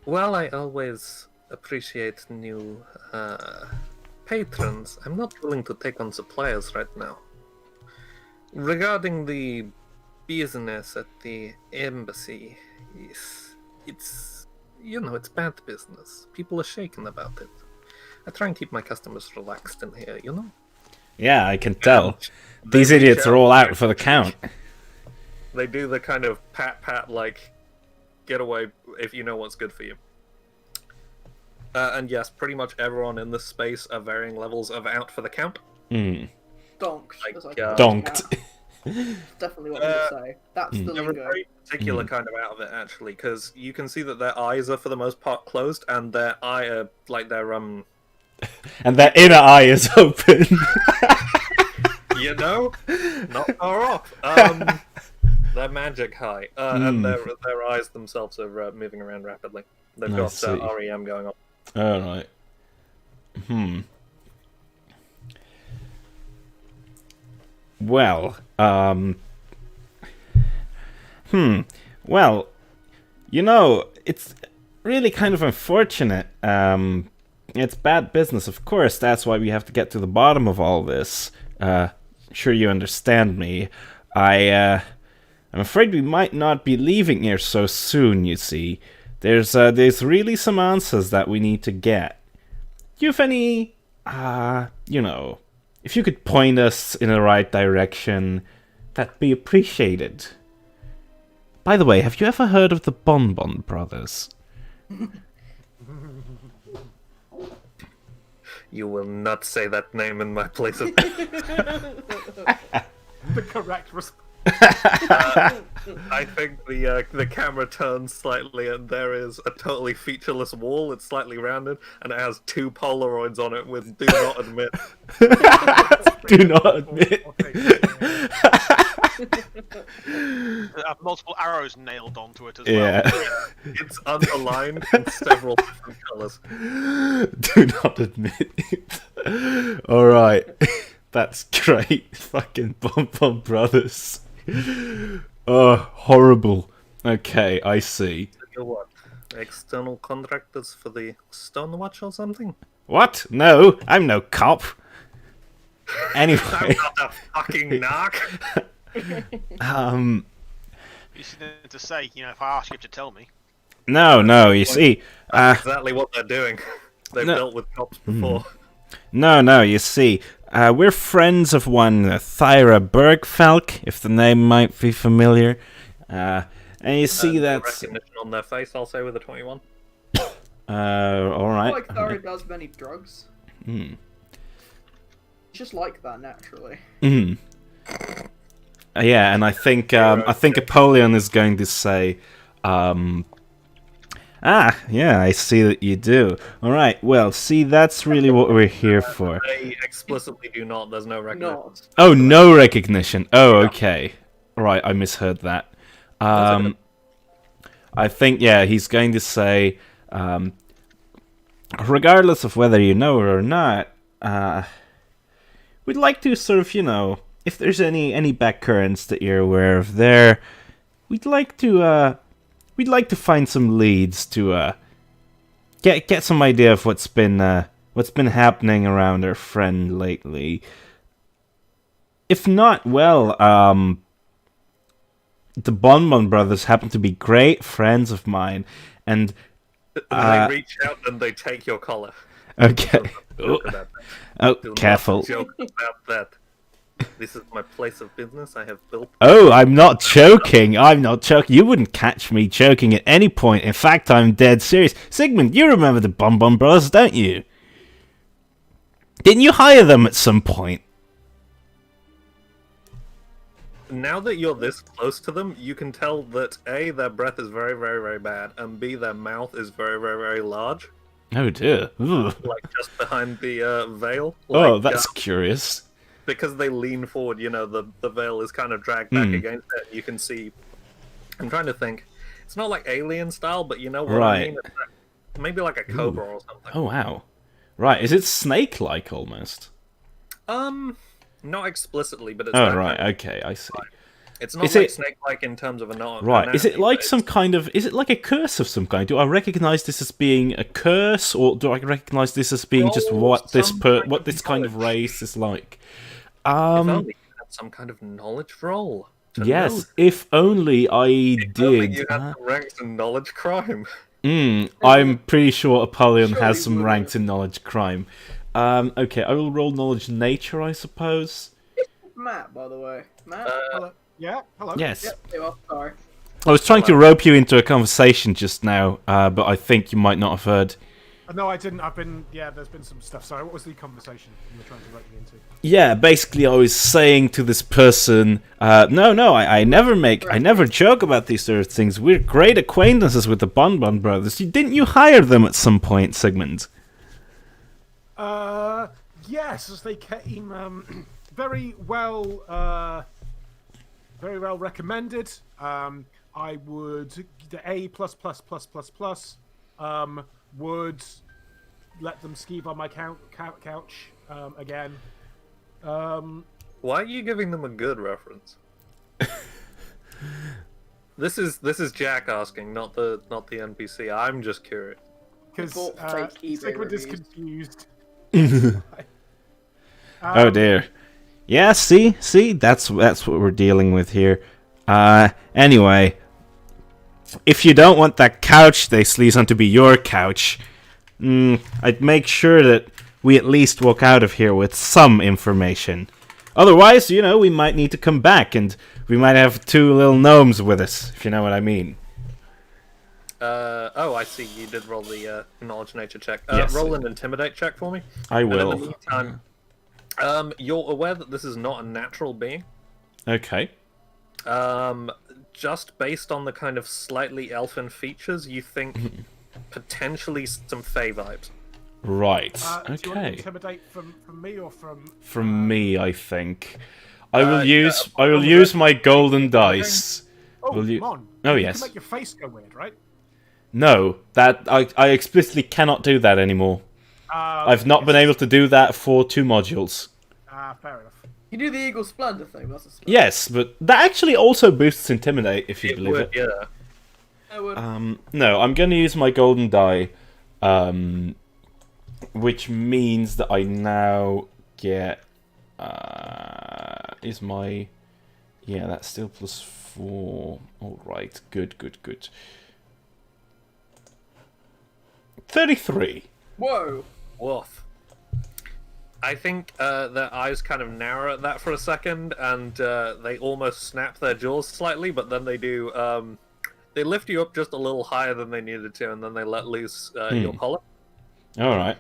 Well, I always appreciate new patrons. I'm not willing to take on suppliers right now. Regarding the business at the embassy, it's it's bad business. People are shaken about it. I try and keep my customers relaxed in here, you know? Yeah, I can tell. They These reach idiots are out- all out for the count. They do the kind of pat, like, get away if you know what's good for you. And yes, pretty much everyone in this space are varying levels of out for the count. Mm. Donked. Like, as I uh, call it. Donked. Yeah, definitely what I'm gonna say. That's the They're a lingo. very particular kind of out of it, actually, because you can see that their eyes are for the most part closed, and their eye are like their And their inner eye is open. not far off. Their magic high, and their eyes themselves are moving around rapidly. They've I got see. REM going on. Alright. Well, well, it's really kind of unfortunate. It's bad business, of course. That's why we have to get to the bottom of all this. Sure you understand me. I'm afraid we might not be leaving here so soon, you see. There's really some answers that we need to get. Do you have any, if you could point us in the right direction, that'd be appreciated. By the way, have you ever heard of the Bonbon Brothers? You will not say that name in my place of. The correct response. I think the camera turns slightly, and there is a totally featureless wall. It's slightly rounded, and it has 2 Polaroids on it with "Do not admit." Do not admit. Have multiple arrows nailed onto it as well. Yeah. It's underlined in several different colors. Do not admit it. Alright. That's great. Fucking Bonbon Brothers. Oh, horrible. Okay, I see. You're what? External contractors for the Stonewatch or something? What? No, I'm no cop. Anyway, I'm not a fucking narc. You should need to say, if I ask you to tell me. no, you see, That's exactly what they're doing. They've No. dealt with cops before. no, you see, we're friends of one Thyra Bergfalk, if the name might be familiar. And you see No that's recognition on their face, I'll say, with a 21. alright. Like Thara does many drugs. Just like that naturally. Yeah, and I think Apollyon is going to say, yeah, I see that you do. Alright, well, see, that's really what we're here for. They explicitly do not. There's no recognition. Not. Oh, no recognition. Oh, okay. Right, I misheard that. I think, yeah, he's going to say, regardless of whether you know her or not, we'd like to sort of, if there's any backcurrents that you're aware of there, we'd like to find some leads to get some idea of what's been happening around our friend lately. If not, well, the Bonbon Brothers happen to be great friends of mine, and They reach out and they take your collar. okay. Joke about that. Oh, Do careful. not joke about that. This is my place of business. I have built. Oh, I'm not joking. I'm not joking. You wouldn't catch me joking at any point. In fact, I'm dead serious. Sigmund, you remember the Bonbon Brothers, don't you? Didn't you hire them at some point? Now that you're this close to them, you can tell that A, their breath is very, very, very bad, and B, their mouth is very, very, very large. Oh dear. Ooh. Like just behind the veil. Oh, Like, that's curious. because they lean forward, the veil is kind of dragged back against it. You can see. I'm trying to think. It's not like alien style, but you know what I Right. mean? It's like, maybe like a cobra or something. Oh wow. Right, is it snake-like almost? Not explicitly, but it's Oh that right, kind okay, I see. It's not Is like it- snake-like in terms of a non. Right. Is it like but some kind of? Is it like a curse of some kind? Do I recognize this as being a curse, or do I recognize this as being just Roll what this some kind what of this kind of knowledge. race is like? If only you had some kind of knowledge roll. To know. Yes. If only I If only did. you had some ranks in knowledge crime. I'm pretty sure Apollyon Sure has you some would ranks have. in knowledge crime. Okay, I will roll knowledge nature, I suppose. Matt, by the way. Matt? Hello. Yeah. Hello. Yes. Yep, yeah, well, sorry. I was trying to rope you into a conversation just now, but I think you might not have heard. No, I didn't. I've been. Yeah, there's been some stuff. Sorry. What was the conversation you were trying to rope me into? Yeah, basically I was saying to this person, no, I never joke about these sort of things. We're great acquaintances with the Bonbon Brothers. Didn't you hire them at some point, Sigmund? Yes, as they came very well recommended. I would the A plus plus plus plus plus. Would let them skeeve on my couch again. Why are you giving them a good reference? This is Jack asking, not the NPC. I'm just curious. Because bought fake eBay Sigmund is reviews. confused. Oh dear. Yeah, see, that's what we're dealing with here. Anyway, if you don't want that couch they sleaze on to be your couch, I'd make sure that we at least walk out of here with some information. Otherwise, we might need to come back, and we might have two little gnomes with us, if you know what I mean. Oh, I see. You did roll the knowledge nature check. Yes. Roll an intimidate check for me. I And in the will. meantime, you're aware that this is not a natural being. Okay. Just based on the kind of slightly elfin features, you think potentially some Fey vibes. Right. Do you want to Okay. intimidate from me or from? From me, I think. I will yeah, use my golden dice. Oh, Will you- come on! Oh, You yes. can make your face go weird, right? No, that I explicitly cannot do that anymore. I've not been able to do that for 2 modules. Fair enough. You do the Eagle Splendor thing, that's a spell. Yes, but that actually also boosts Intimidate, if you It believe would, it. yeah. I would. No, I'm going to use my golden die, which means that I now get... is my... Yeah, that's still +4. Alright, good. 33. Whoa. Woof. I think their eyes kind of narrow at that for a second, and they almost snap their jaws slightly, but then they do. They lift you up just a little higher than they needed to, and then they let loose your collar. Alright.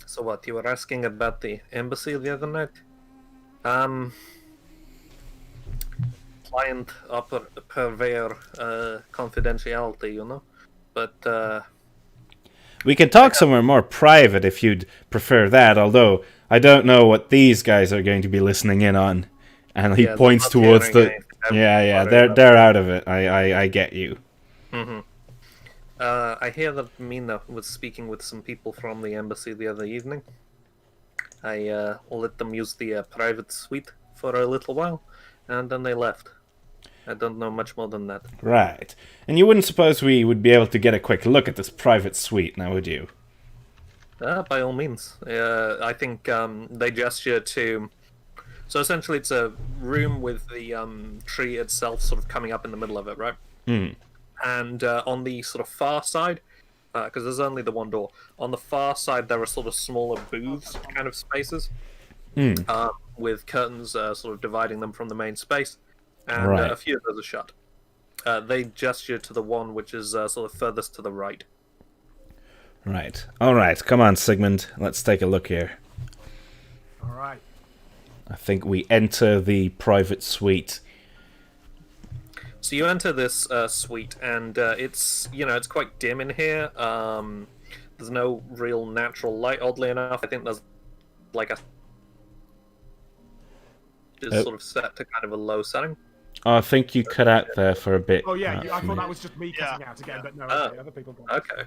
So what, you were asking about the embassy the other night? Client purveyor confidentiality, But, We can talk somewhere more private if you'd prefer that, although I don't know what these guys are going to be listening in on. And he Yeah, they're points not towards hearing the... anything. Yeah, Whatever. they're out of it. I get you. I hear that Mina was speaking with some people from the embassy the other evening. I let them use the private suite for a little while, and then they left. I don't know much more than that. Right. And you wouldn't suppose we would be able to get a quick look at this private suite, now would you? By all means. I think they gesture to... So essentially it's a room with the tree itself sort of coming up in the middle of it, right? And on the sort of far side, because there's only the one door, on the far side there are sort of smaller booths kind of spaces, with curtains sort of dividing them from the main space, and Right. a few of those are shut. They gesture to the one which is sort of furthest to the right. Right. Alright, come on, Sigmund. Let's take a look here. All right. I think we enter the private suite. So you enter this suite, and it's it's quite dim in here. There's no real natural light, oddly enough. I think there's like a just sort of set to kind of a low setting. Oh, I think you cut out there for a bit. Oh yeah, I for thought me. that was just me cutting out again, but no, okay, other people. Go on. Okay.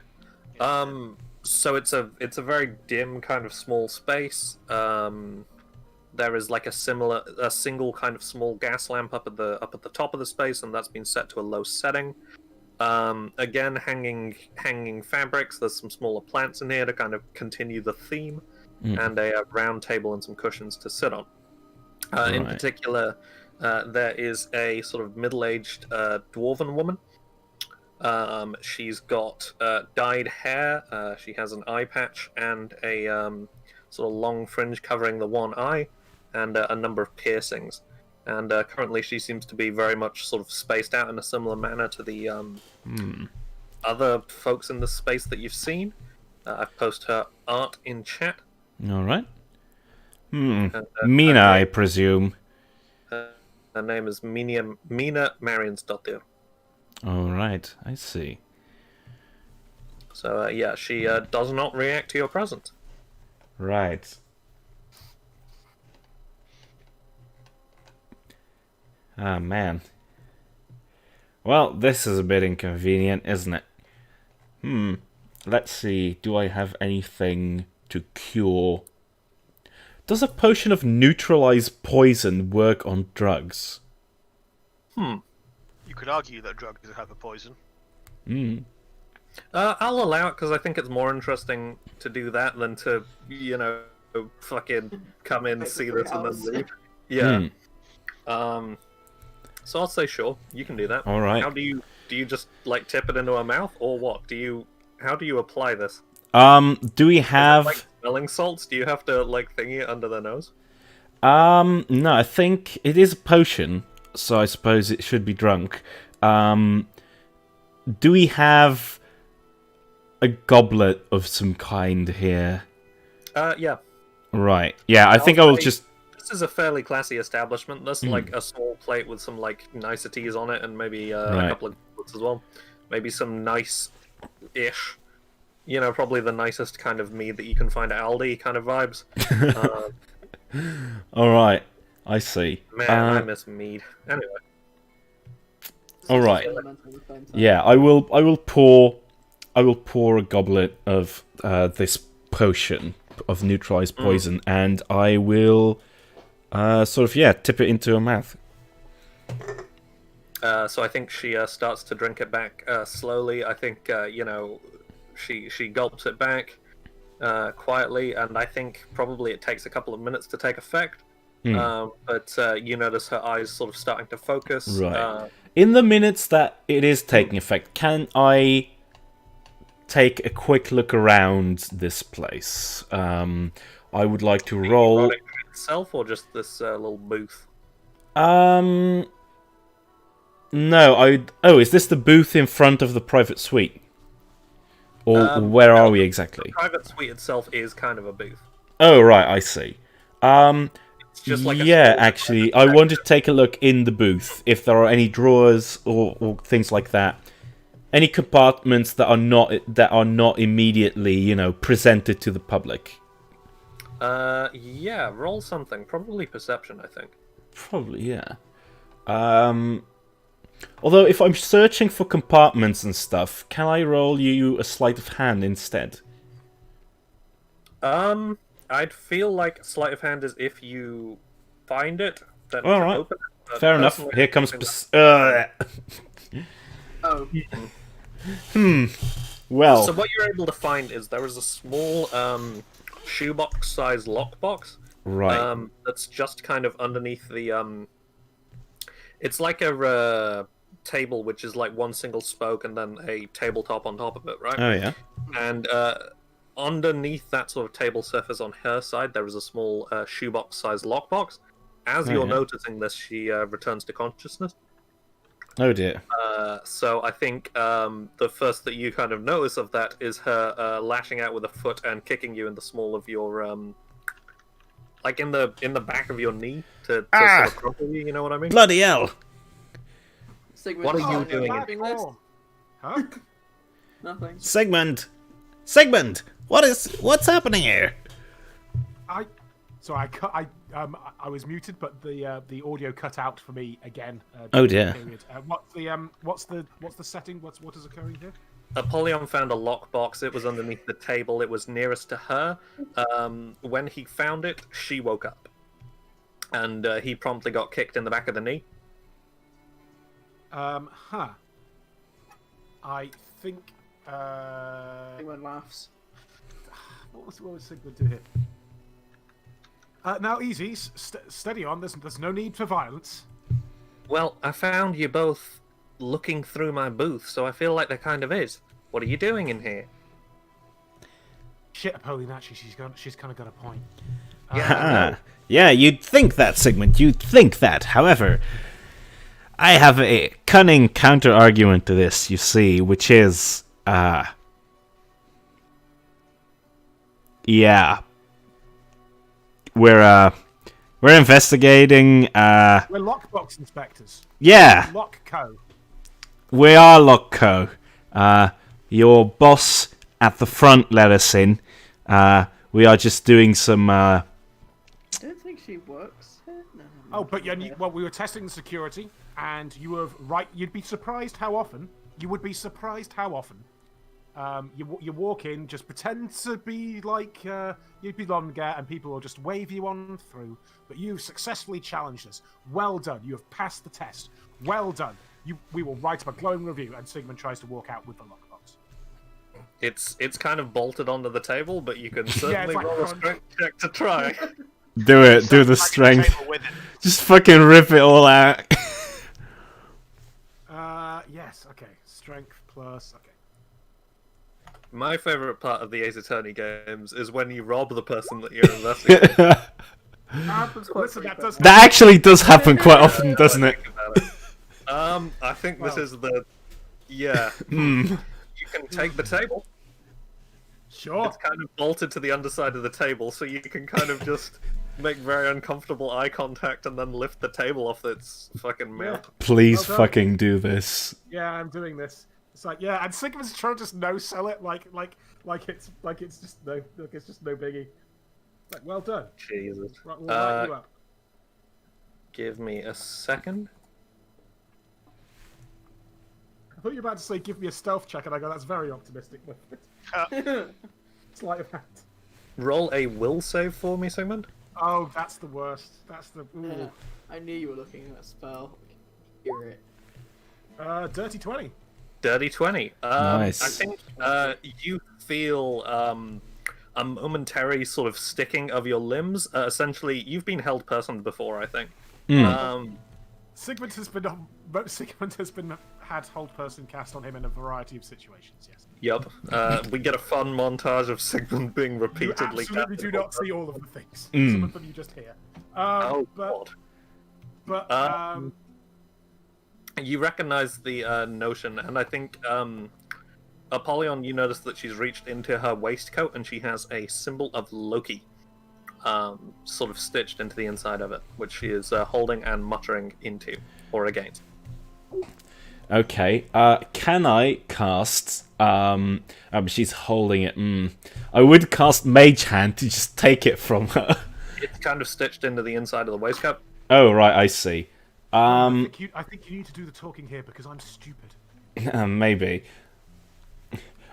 So it's a very dim kind of small space. there is like a single kind of small gas lamp up at the top of the space, and that's been set to a low setting. Again, hanging fabrics. There's some smaller plants in here to kind of continue the theme, and a round table and some cushions to sit on. In particular, there is a sort of middle-aged dwarven woman. She's got dyed hair. She has an eye patch and a sort of long fringe covering the one eye, and a number of piercings. And currently she seems to be very much sort of spaced out in a similar manner to the other folks in the space that you've seen. I've posted her art in chat. All right. Mina, I presume. Her name is Mina Mariansdottir. All right, I see. So yeah, she does not react to your presence. Right. Ah, man. Well, this is a bit inconvenient, isn't it? Let's see. Do I have anything to cure? Does a potion of neutralize poison work on drugs? You could argue that drugs have a poison. I'll allow it because I think it's more interesting to do that than to, fucking come in, see this, and then leave. Yeah. So I'll say sure, you can do that. All right. How do you just like tip it into her mouth, or what? How do you apply this? Do we have like smelling salts? Do you have to like thingy it under the nose? No, I think it is a potion, so I suppose it should be drunk. Do we have a goblet of some kind here? Yeah. Right. Yeah, I think I will just... This is a fairly classy establishment. There's like a small plate with some like niceties on it, and maybe a couple of goblets as well. Maybe some nice-ish, probably the nicest kind of mead that you can find at Aldi kind of vibes. All right, I see. Man, I miss mead. Anyway. All right. Yeah, I will pour a goblet of this potion of neutralized poison, and I will tip it into her mouth. So I think she starts to drink it back slowly. I think she gulps it back quietly, and I think probably it takes a couple of minutes to take effect. But you notice her eyes sort of starting to focus. Right. In the minutes that it is taking effect, can I take a quick look around this place? I would like to roll... itself, or just this little booth? No, is this the booth in front of the private suite? Or where are we exactly? The private suite itself is kind of a booth. Oh, right, I see. It's just like actually, I want to take a look in the booth, if there are any drawers or things like that. Any compartments that are not immediately, presented to the public. Yeah, roll something. Probably perception, I think. Probably, yeah. Although, if I'm searching for compartments and stuff, can I roll you a sleight of hand instead? I'd feel like sleight of hand is if you find it, then all right. open it. Fair enough. Here comes... Well... So what you're able to find is there is a small, shoebox-sized lockbox. Right. That's just kind of underneath the, It's like a table which is like one single spoke and then a tabletop on top of it, right? Oh, yeah. And underneath that sort of table surface on her side, there is a small shoebox-sized lockbox. As you're noticing this, she returns to consciousness. Oh, dear. So I think the first that you kind of notice of that is her lashing out with a foot and kicking you in the small of your... like in the back of your knee to sort of crumple you, you know what I mean? Bloody hell! Sigmund, What are you doing? Huh? Nothing. Sigmund, what's happening here? I was muted, but the audio cut out for me again. Oh dear. What's the setting? What is occurring here? Apollyon found a lockbox. It was underneath the table. It was nearest to her. When he found it, she woke up. and he promptly got kicked in the back of the knee. I think. Anyone laughs. What was Sigmund do here? Now, easy, steady on. There's no need for violence. Well, I found you both looking through my booth, so I feel like there kind of is. What are you doing in here? Shit, Apollyon, actually, she's kind of got a point. Yeah, you'd think that, Sigmund. You'd think that. However, I have a cunning counter-argument to this, you see, which is, yeah. We're investigating, We're lockbox inspectors. yeah, Lockco. we are Lockco. Your boss at the front let us in. We are just doing some, I don't think she works here. No. Oh, but well, we were testing the security, and you were right. You'd be surprised how often. You would be surprised how often. You walk in, just pretend to be like you belong there, and people will just wave you on through. But you've successfully challenged us. Well done. You have passed the test. Well done. We will write up a glowing review. And Sigmund tries to walk out with the lockbox. It's kind of bolted onto the table, but you can certainly like roll a strength check to try. do it, do the strength. Just fucking rip it all out. Yes. Okay. Strength plus. Okay. My favorite part of the Ace Attorney games is when you rob the person that you're investigating. Happens quite Listen, that does. That actually does happen quite often, doesn't it? Think about it. I think this is the... Yeah. You can take the table. Sure. It's kind of bolted to the underside of the table, so you can kind of just make very uncomfortable eye contact and then lift the table off its fucking mouth. Please Well done. fucking do this. Yeah, I'm doing this. It's like, yeah, and Sigmund's trying to just no sell it like it's just no biggie. Like, well done. Jesus. Right, we'll light you up. Give me a second. I thought you were about to say give me a stealth check, and I go, that's very optimistic. Sleight of hand. Roll a will save for me, Sigmund. Oh, that's the worst. That's the ooh. I knew you were looking at that spell. Hear it. Dirty 20. Dirty 20. Nice. I think you feel a momentary sort of sticking of your limbs. Essentially, you've been held person before, I think. Sigmund has had hold person cast on him in a variety of situations. Yes. Yep. We get a fun montage of Sigmund being You repeatedly. absolutely do captured. not see all of the things. Some of them you just hear. Oh but, God. But You recognize the notion, and I think Apollyon, you notice that she's reached into her waistcoat and she has a symbol of Loki sort of stitched into the inside of it, which she is holding and muttering into or against. Okay, can I cast, she's holding it, I would cast Mage Hand to just take it from her. It's kind of stitched into the inside of the waistcoat. Oh, right, I see. I think you need to do the talking here because I'm stupid. Maybe.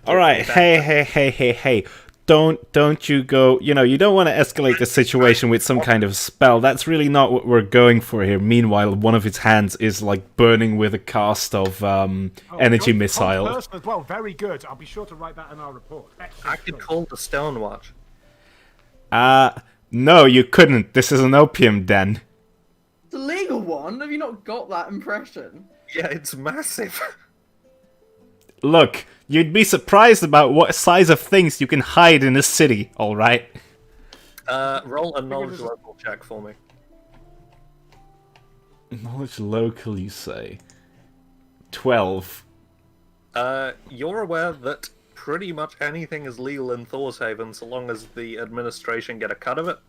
Alright, hey. Don't you go, you don't want to escalate the situation with some kind of spell. That's really not what we're going for here. Meanwhile, one of its hands is, like, burning with a cast of energy Good missile. person as well. Very good. I'll be sure to write that in our report. I could call the Stonewatch. No, you couldn't. This is an opium den. It's a legal one. Have you not got that impression? Yeah, it's massive. Look, you'd be surprised about what size of things you can hide in a city, alright? Roll a knowledge local check for me. Knowledge local, you say? 12. You're aware that pretty much anything is legal in Thorshaven so long as the administration get a cut of it.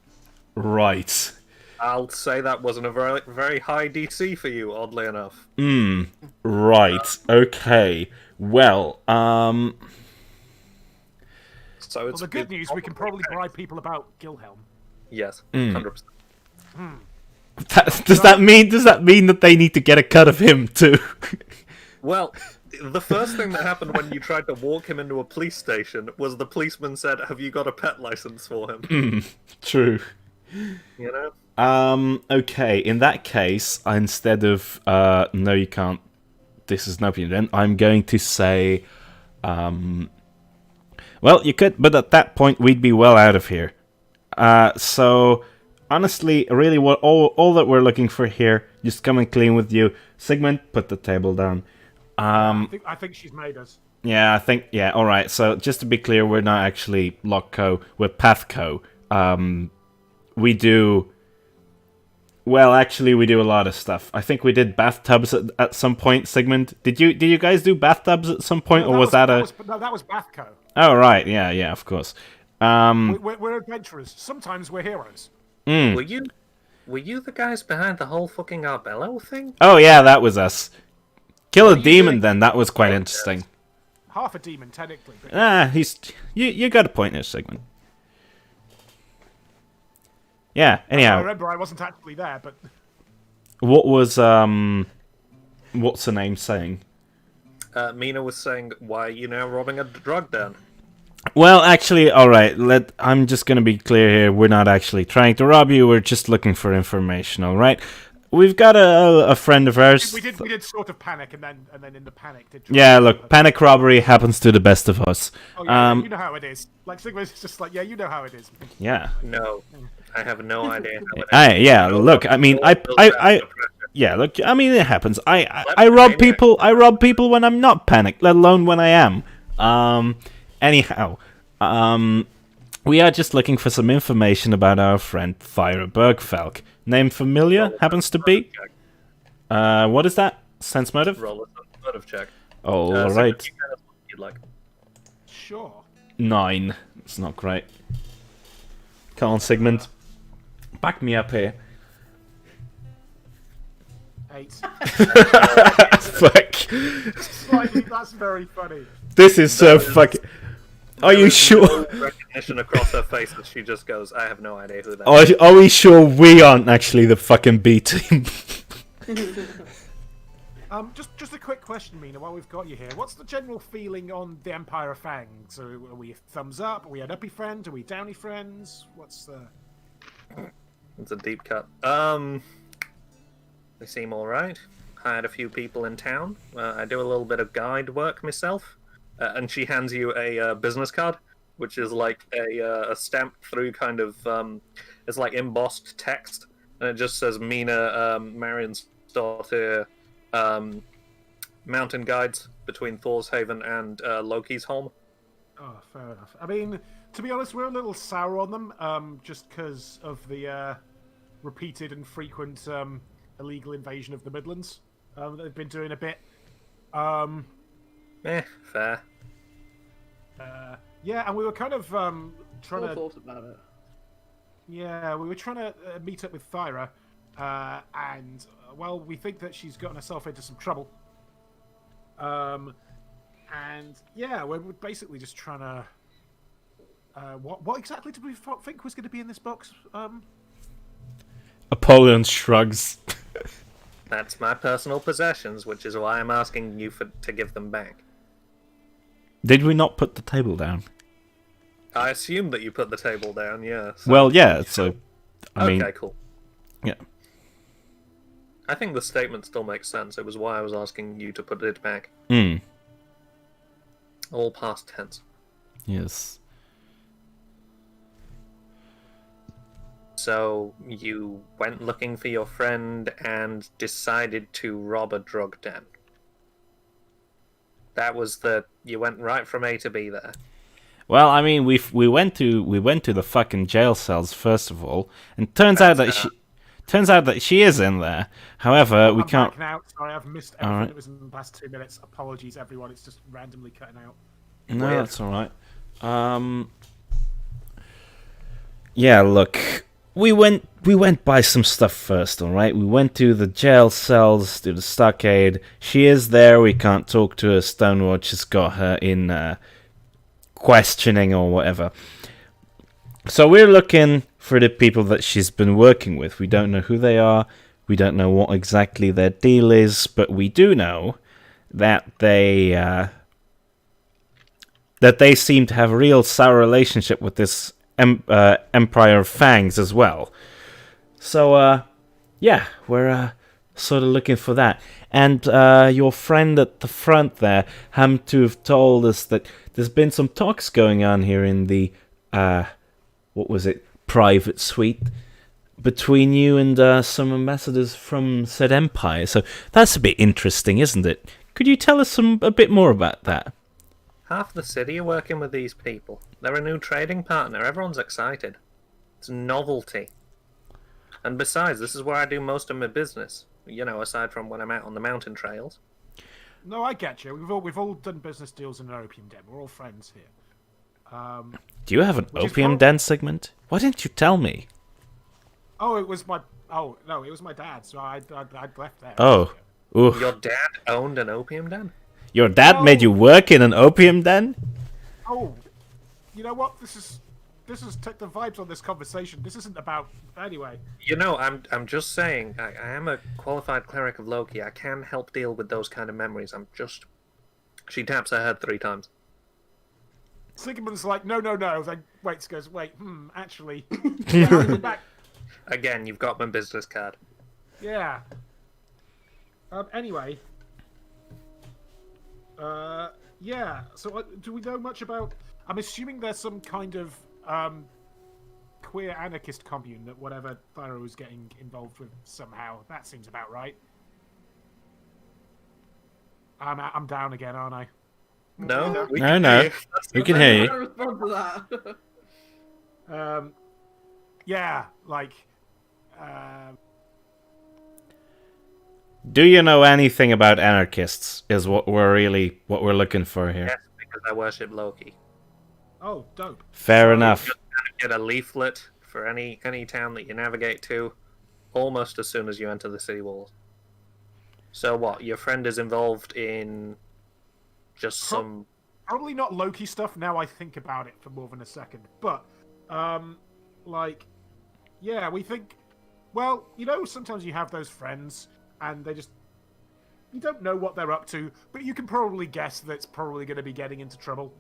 Right. I'll say that wasn't a very, very high DC for you, oddly enough. Right. Okay. Well, So it's Well, the good news, we can probably bribe people about Gilhelm. Yes, 100%. does that mean that they need to get a cut of him too? Well, the first thing that happened when you tried to walk him into a police station was the policeman said, "Have you got a pet license for him?" True. You know? Okay, in that case, instead of no, you can't. This is no then. I'm going to say, well, you could, but at that point, we'd be well out of here. So honestly, really, what all that we're looking for here, just coming clean with you, Sigmund, put the table down. I think she's made us. Yeah, I think, yeah, alright, so just to be clear, we're not actually LockCo, we're PATHCO. We do, well, actually, we do a lot of stuff. I think we did bathtubs at some point, Sigmund. Did you guys do bathtubs at some point, or was that a... that was PATHCO. Oh, right, yeah, of course. We're adventurers. Sometimes we're heroes. Were you the guys behind the whole fucking Arbello thing? Oh, yeah, that was us. Kill a demon, doing? then, that was quite interesting. Half a demon, technically. But... You got a point there, Sigmund. Yeah, anyhow. I remember I wasn't actually there, but... What was, what's the name saying? Mina was saying, why are you now robbing a drug den? Well, actually, alright, I'm just gonna be clear here, we're not actually trying to rob you, we're just looking for information, alright? We've got a friend of ours... We did sort of panic, and then in the panic... Yeah, look, panic robbery happens to the best of us. Oh, yeah, you know how it is. Like, Sigma's just like, yeah, you know how it is. Yeah. No, I have no idea how it is. Yeah, look, I mean, yeah, look, I mean, it happens. I rob people when I'm not panicked, let alone when I am. Anyhow, we are just looking for some information about our friend Thyra Bergfalk. Name familiar, happens to be. What is that? Sense motive? Roll a motive check. Oh, alright. You'd like. Sure. 9. It's not great. Come on, Sigmund. Back me up here. 8. Fuck. Slightly, that's very funny. This is so fucking... Are you sure? Recognition across her face that she just goes, I have no idea who that is. Are we sure we aren't actually the fucking B team? Just a quick question, Mina, while we've got you here. What's the general feeling on the Empire of Fangs? Are we thumbs up? Are we an uppy friend? Are we downy friends? What's the... It's a deep cut. They seem alright. Hired a few people in town. I do a little bit of guide work myself. And she hands you a business card, which is like a stamped through kind of, it's like embossed text. And it just says Mina Marion's daughter, mountain guides between Thorshaven and Loki's home. Oh, fair enough. I mean, to be honest, we're a little sour on them, just because of the repeated and frequent illegal invasion of the Midlands that they've been doing a bit. Fair. Yeah, and we were kind of trying to... thought about it. Yeah, we were trying to meet up with Thyra, and, well, we think that she's gotten herself into some trouble. And, yeah, we're basically just trying to... what exactly did we think was going to be in this box? Apollyon shrugs. That's my personal possessions, which is why I'm asking you to give them back. Did we not put the table down? I assume that you put the table down, yeah. So... Well, yeah, so... I mean, okay, cool. Yeah. I think the statement still makes sense. It was why I was asking you to put it back. All past tense. Yes. So, you went looking for your friend and decided to rob a drug den. That was you went right from A to B there. Well, I mean, we went to the fucking jail cells first of all, and turns out that she is in there. However, we can't. Back now. Sorry, I've missed everything that was in the past 2 minutes. Apologies, everyone. It's just randomly cutting out. No, that's all right. Yeah, look, we went by some stuff first, all right. We went to the jail cells, to the stockade. She is there. We can't talk to her. Stonewatch has got her in questioning or whatever. So we're looking for the people that she's been working with. We don't know who they are. We don't know what exactly their deal is, but we do know that they seem to have a real sour relationship with this Empire of Fangs as well. So, yeah, we're sort of looking for that. And your friend at the front there happened to have told us that there's been some talks going on here in the, what was it, private suite between you and some ambassadors from said empire. So that's a bit interesting, isn't it? Could you tell us a bit more about that? Half the city are working with these people. They're a new trading partner. Everyone's excited. It's novelty. And besides, this is where I do most of my business. You know, aside from when I'm out on the mountain trails. No, I get you. We've all done business deals in an opium den. We're all friends here. Do you have an opium den segment? Why didn't you tell me? Oh, it was my. Oh no, it was my dad. So I'd left there. Oh, ooh. Your dad owned an opium den? Your dad made you work in an opium den? Oh, you know what? This is take the vibes on this conversation. This isn't about anyway. You know, I'm just saying. I am a qualified cleric of Loki. I can help deal with those kind of memories. I'm just. She taps her head 3 times. Sigmund's like, no. Then waits, goes, wait, actually. Yeah, I'll be back. Again, you've got my business card. Yeah. Anyway. Yeah. So, do we know much about? I'm assuming there's some kind of queer anarchist commune that whatever Thyro is getting involved with somehow. That seems about right. I'm down again, aren't I? No, we No, can no. hear you. We can hear I you. can't respond to that. Yeah, like. Do you know anything about anarchists? Is what we're looking for here. Yes, because I worship Loki. Oh, dope. Fair enough. Just get a leaflet for any town that you navigate to, almost as soon as you enter the city walls. So what? Your friend is involved in just some. Probably not Loki stuff. Now I think about it for more than a second, but like, yeah, we think. Well, you know, sometimes you have those friends, and they just. You don't know what they're up to, but you can probably guess that it's probably going to be getting into trouble.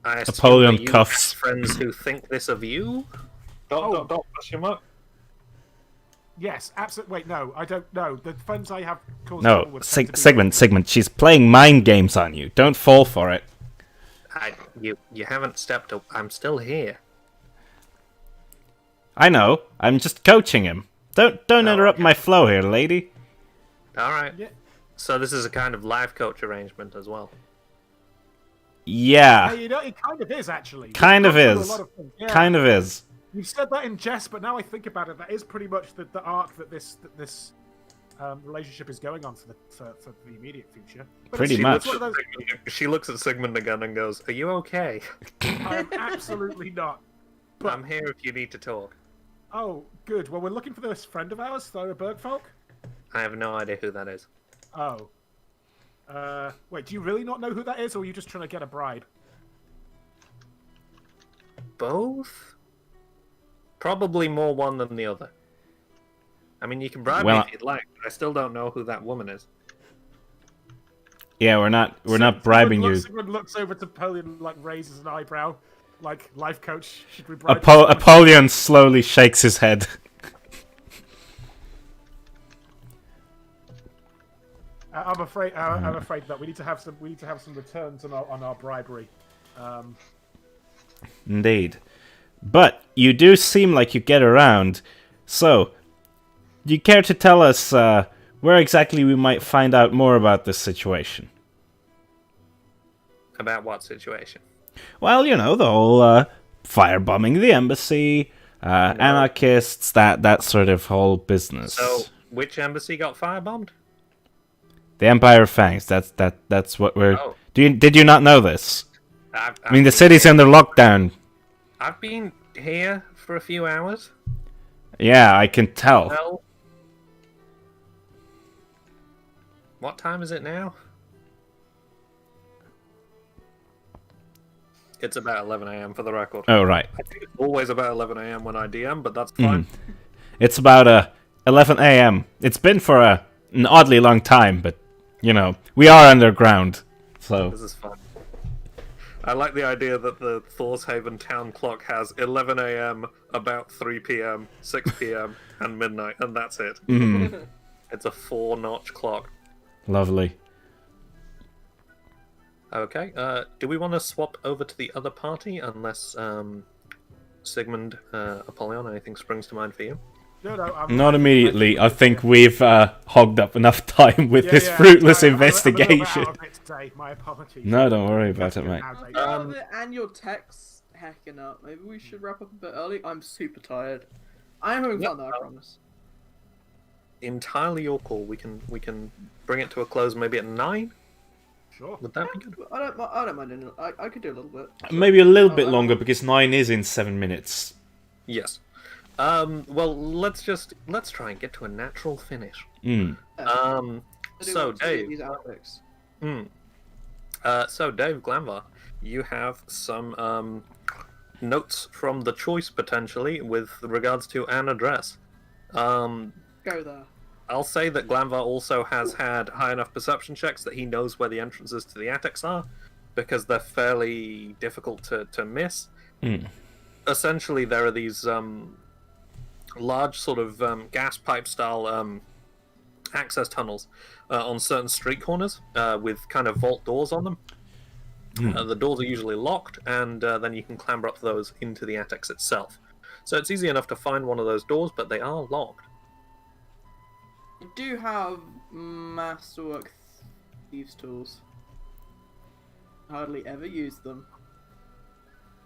I assume Napoleon that you cuffs. have friends who think this of you. Question mark. Yes, absolutely. Wait, no, I don't know. The friends I have caused No, trouble with tend to be- Sigmund, she's playing mind games on you. Don't fall for it. You haven't stepped up. I'm still here. I know. I'm just coaching him. Don't interrupt okay. my flow here, lady. All right. Yeah. So this is a kind of life coach arrangement as well. Yeah, Hey, you know, it kind of is actually. kind of We've gone is. through a lot of things. Yeah. Kind of is. You've said that in jest, but now I think about it, that is pretty much the arc that this relationship is going on for the immediate future. But Pretty it's much. one of those- She looks at Sigmund again and goes, "Are you okay? I am absolutely not. But- I'm here if you need to talk." Oh, good. Well, we're looking for this friend of ours, Thora Bergfolk. I have no idea who that is. Oh. Wait, do you really not know who that is, or are you just trying to get a bribe? Both? Probably more one than the other. I mean, you can bribe Well, me if you'd like, but I still don't know who that woman is. Yeah, we're not bribing you. Sigmund looks over to Napoleon, like raises an eyebrow, like life coach. Should we bribe? you? Apollyon slowly shakes his head. I'm afraid that we need to have some returns on our bribery. Indeed. But you do seem like you get around. So, do you care to tell us where exactly we might find out more about this situation? About what situation? Well, you know, the whole firebombing the embassy, anarchists, that sort of whole business. So, which embassy got firebombed? The Empire of Fangs, that's what we're... Oh. Did you not know this? I've I mean, the been city's here- under lockdown. I've been here for a few hours. Yeah, I can tell. Well, what time is it now? It's about 11 a.m. for the record. Oh, right. I think it's always about 11 a.m. when I DM, but that's fine. It's about 11 a.m. It's been for an oddly long time, but, you know, we are underground, so... This is fun. I like the idea that the Thorshaven town clock has 11 a.m., about 3 p.m., 6 p.m., and midnight, and that's it. It's a 4-notch clock. Lovely. Okay, do we want to swap over to the other party, unless Sigmund, Apollyon, anything springs to mind for you? No, Not immediately. I think we've hogged up enough time with this fruitless investigation. I'm a little bit out of it today. My apologies. No, don't worry about it, mate. And your tech's hacking up. Maybe we should wrap up a bit early. I'm super tired. I am having fun though, I promise. Entirely your call. We can bring it to a close maybe at 9. Sure. Would that be good? I don't mind. I could do a little bit. Maybe a little bit longer because 9 is in 7 minutes. Yes. Well, let's try and get to a natural finish. So Dave. So Dave Glanvar, you have some notes from the choice potentially with regards to an address. Go there. I'll say that Glanvar also has had high enough perception checks that he knows where the entrances to the attics are, because they're fairly difficult to miss. Essentially, there are these large sort of gas pipe style access tunnels on certain street corners with kind of vault doors on them. The doors are usually locked, and then you can clamber up those into the attics itself. So it's easy enough to find one of those doors, but they are locked. I do have masterwork thieves tools. Hardly ever use them.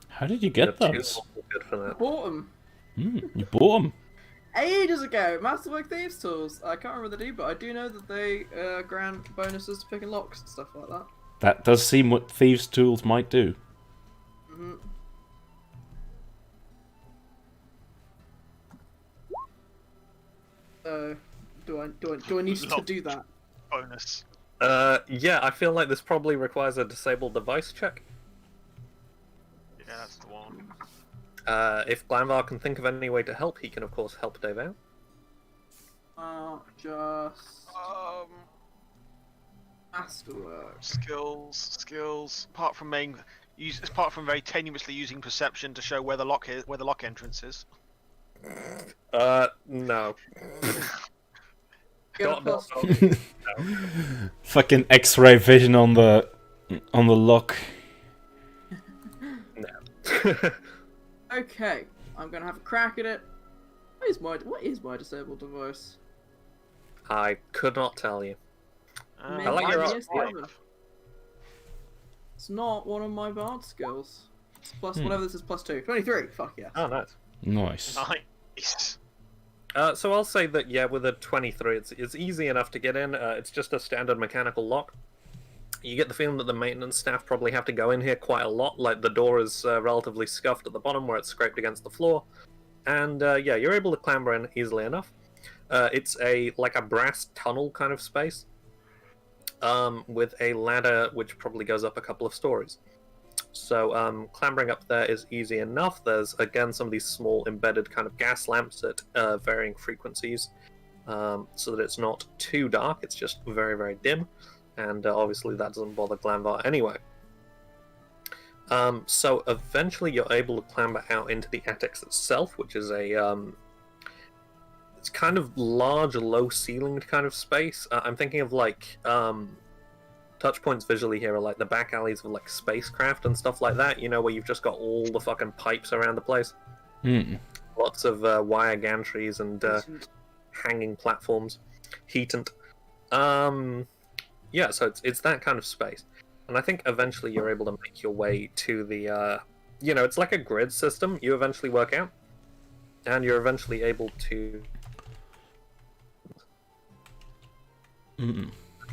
How did you get those? Good for that. Bought them. You bought them? Ages ago. Masterwork thieves tools. I can't remember the name, but I do know that they grant bonuses to picking locks and stuff like that. That does seem what thieves' tools might do. Do I need to do that? Bonus. Yeah, I feel like this probably requires a disabled device check. Yeah, that's the one. If Glanvar can think of any way to help, he can of course help Dave out. Just masterwork. Skills. Apart from very tenuously using perception to show where the lock entrance is. No. Get a plus. Fucking X-ray vision on the lock. No. Okay, I'm gonna have a crack at it. What is my disabled device? I could not tell you. Maybe I like your it's the other. It's not one of my bard skills. It's plus whatever this is, +2. 23. Fuck yeah. Oh, nice. Nice. Nice. So I'll say that, yeah, with a 23, it's easy enough to get in. It's just a standard mechanical lock. You get the feeling that the maintenance staff probably have to go in here quite a lot. Like, the door is relatively scuffed at the bottom where it's scraped against the floor. And, yeah, you're able to clamber in easily enough. It's like a brass tunnel kind of space. With a ladder which probably goes up a couple of stories. So clambering up there is easy enough. There's, again, some of these small embedded kind of gas lamps at varying frequencies, so that it's not too dark. It's just very, very dim, and obviously that doesn't bother Glanvar anyway. So eventually you're able to clamber out into the attics itself, which is it's kind of large, low-ceilinged kind of space. I'm thinking of like touch points visually here are like the back alleys of like spacecraft and stuff like that, you know, where you've just got all the fucking pipes around the place. Lots of wire gantries and hanging platforms. Heatant. Yeah, so it's that kind of space. And I think eventually you're able to make your way to the, you know, it's like a grid system you eventually work out. And you're eventually able to...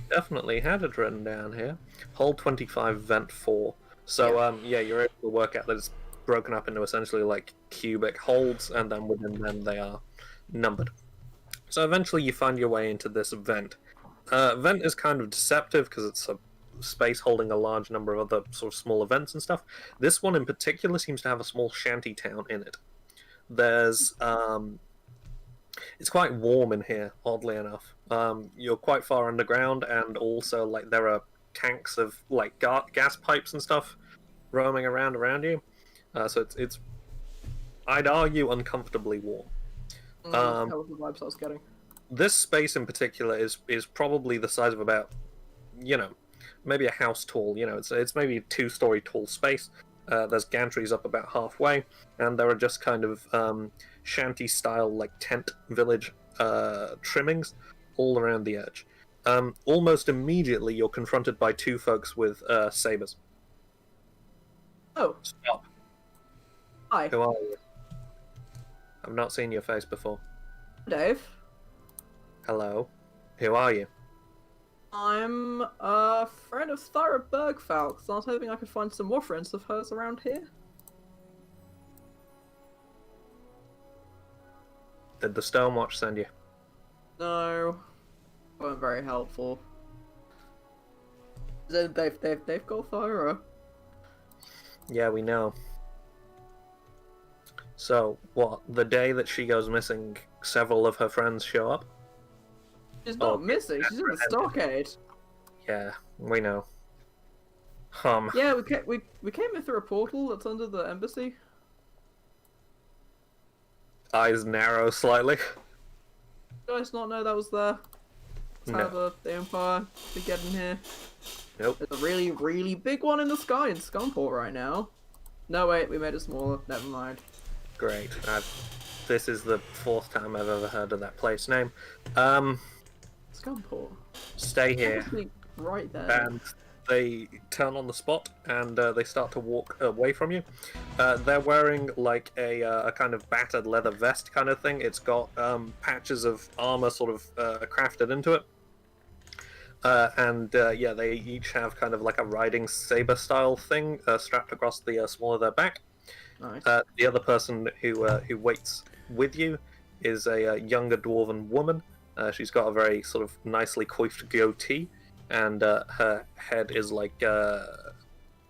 Definitely had it written down here. Hold 25, vent 4. So, yeah, you're able to work out that it's broken up into essentially like cubic holds, and then within them they are numbered. So eventually you find your way into this vent. Vent is kind of deceptive because it's a space holding a large number of other sort of small events and stuff. This one in particular seems to have a small shanty town in it. There's it's quite warm in here, oddly enough. You're quite far underground, and also like there are tanks of like gas pipes and stuff roaming around you. So it's I'd argue uncomfortably warm. That was the vibes I was getting. This space in particular is probably the size of about, maybe a house tall. It's maybe a 2-story tall space. There's gantries up about halfway, and there are just kind of shanty style like tent village trimmings all around the edge. Almost immediately, you're confronted by 2 folks with sabers. Oh, Stop. hi, Who are you? I've not seen your face before. Dave. Hello. Who are you? I'm a friend of Thyra Bergfalk, so I was hoping I could find some more friends of hers around here. Did the Stonewatch send you? No, weren't very helpful. They've got Thyra. Yeah, we know. So, what? The day that she goes missing, several of her friends show up? She's not missing. She's in the stockade. Yeah, we know. Yeah, we came in through a portal that's under the embassy. Eyes narrow slightly. You guys not know that was there? That's how the Empire to get in here. Nope. There's a really, really big one in the sky in Skumport right now. No, wait, we made it smaller. Never mind. Great. This is the 4th time I've ever heard of that place name. Skumport. Stay here. Actually, right there. And they turn on the spot, and they start to walk away from you. They're wearing like a kind of battered leather vest kind of thing. It's got patches of armor sort of crafted into it. Yeah, they each have kind of like a riding saber style thing strapped across the small of their back. Nice. The other person who waits with you is a younger dwarven woman. She's got a very sort of nicely coiffed goatee, and her head is like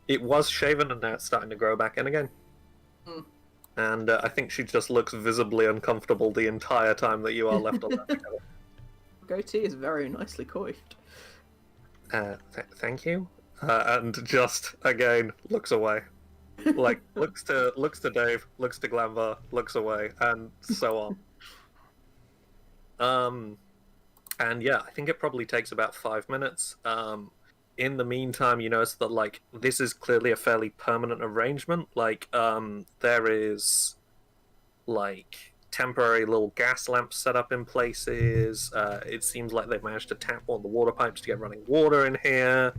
it was shaven and now it's starting to grow back in again. And I think she just looks visibly uncomfortable the entire time that you are left alone together. Goatee is very nicely coiffed. Thank you. And just again looks away. Like looks to Dave, looks to Glanvar, looks away, and so on. And yeah, I think it probably takes about 5 minutes. In the meantime, you notice that like this is clearly a fairly permanent arrangement. Like there is like temporary little gas lamps set up in places. It seems like they've managed to tap all the water pipes to get running water in here.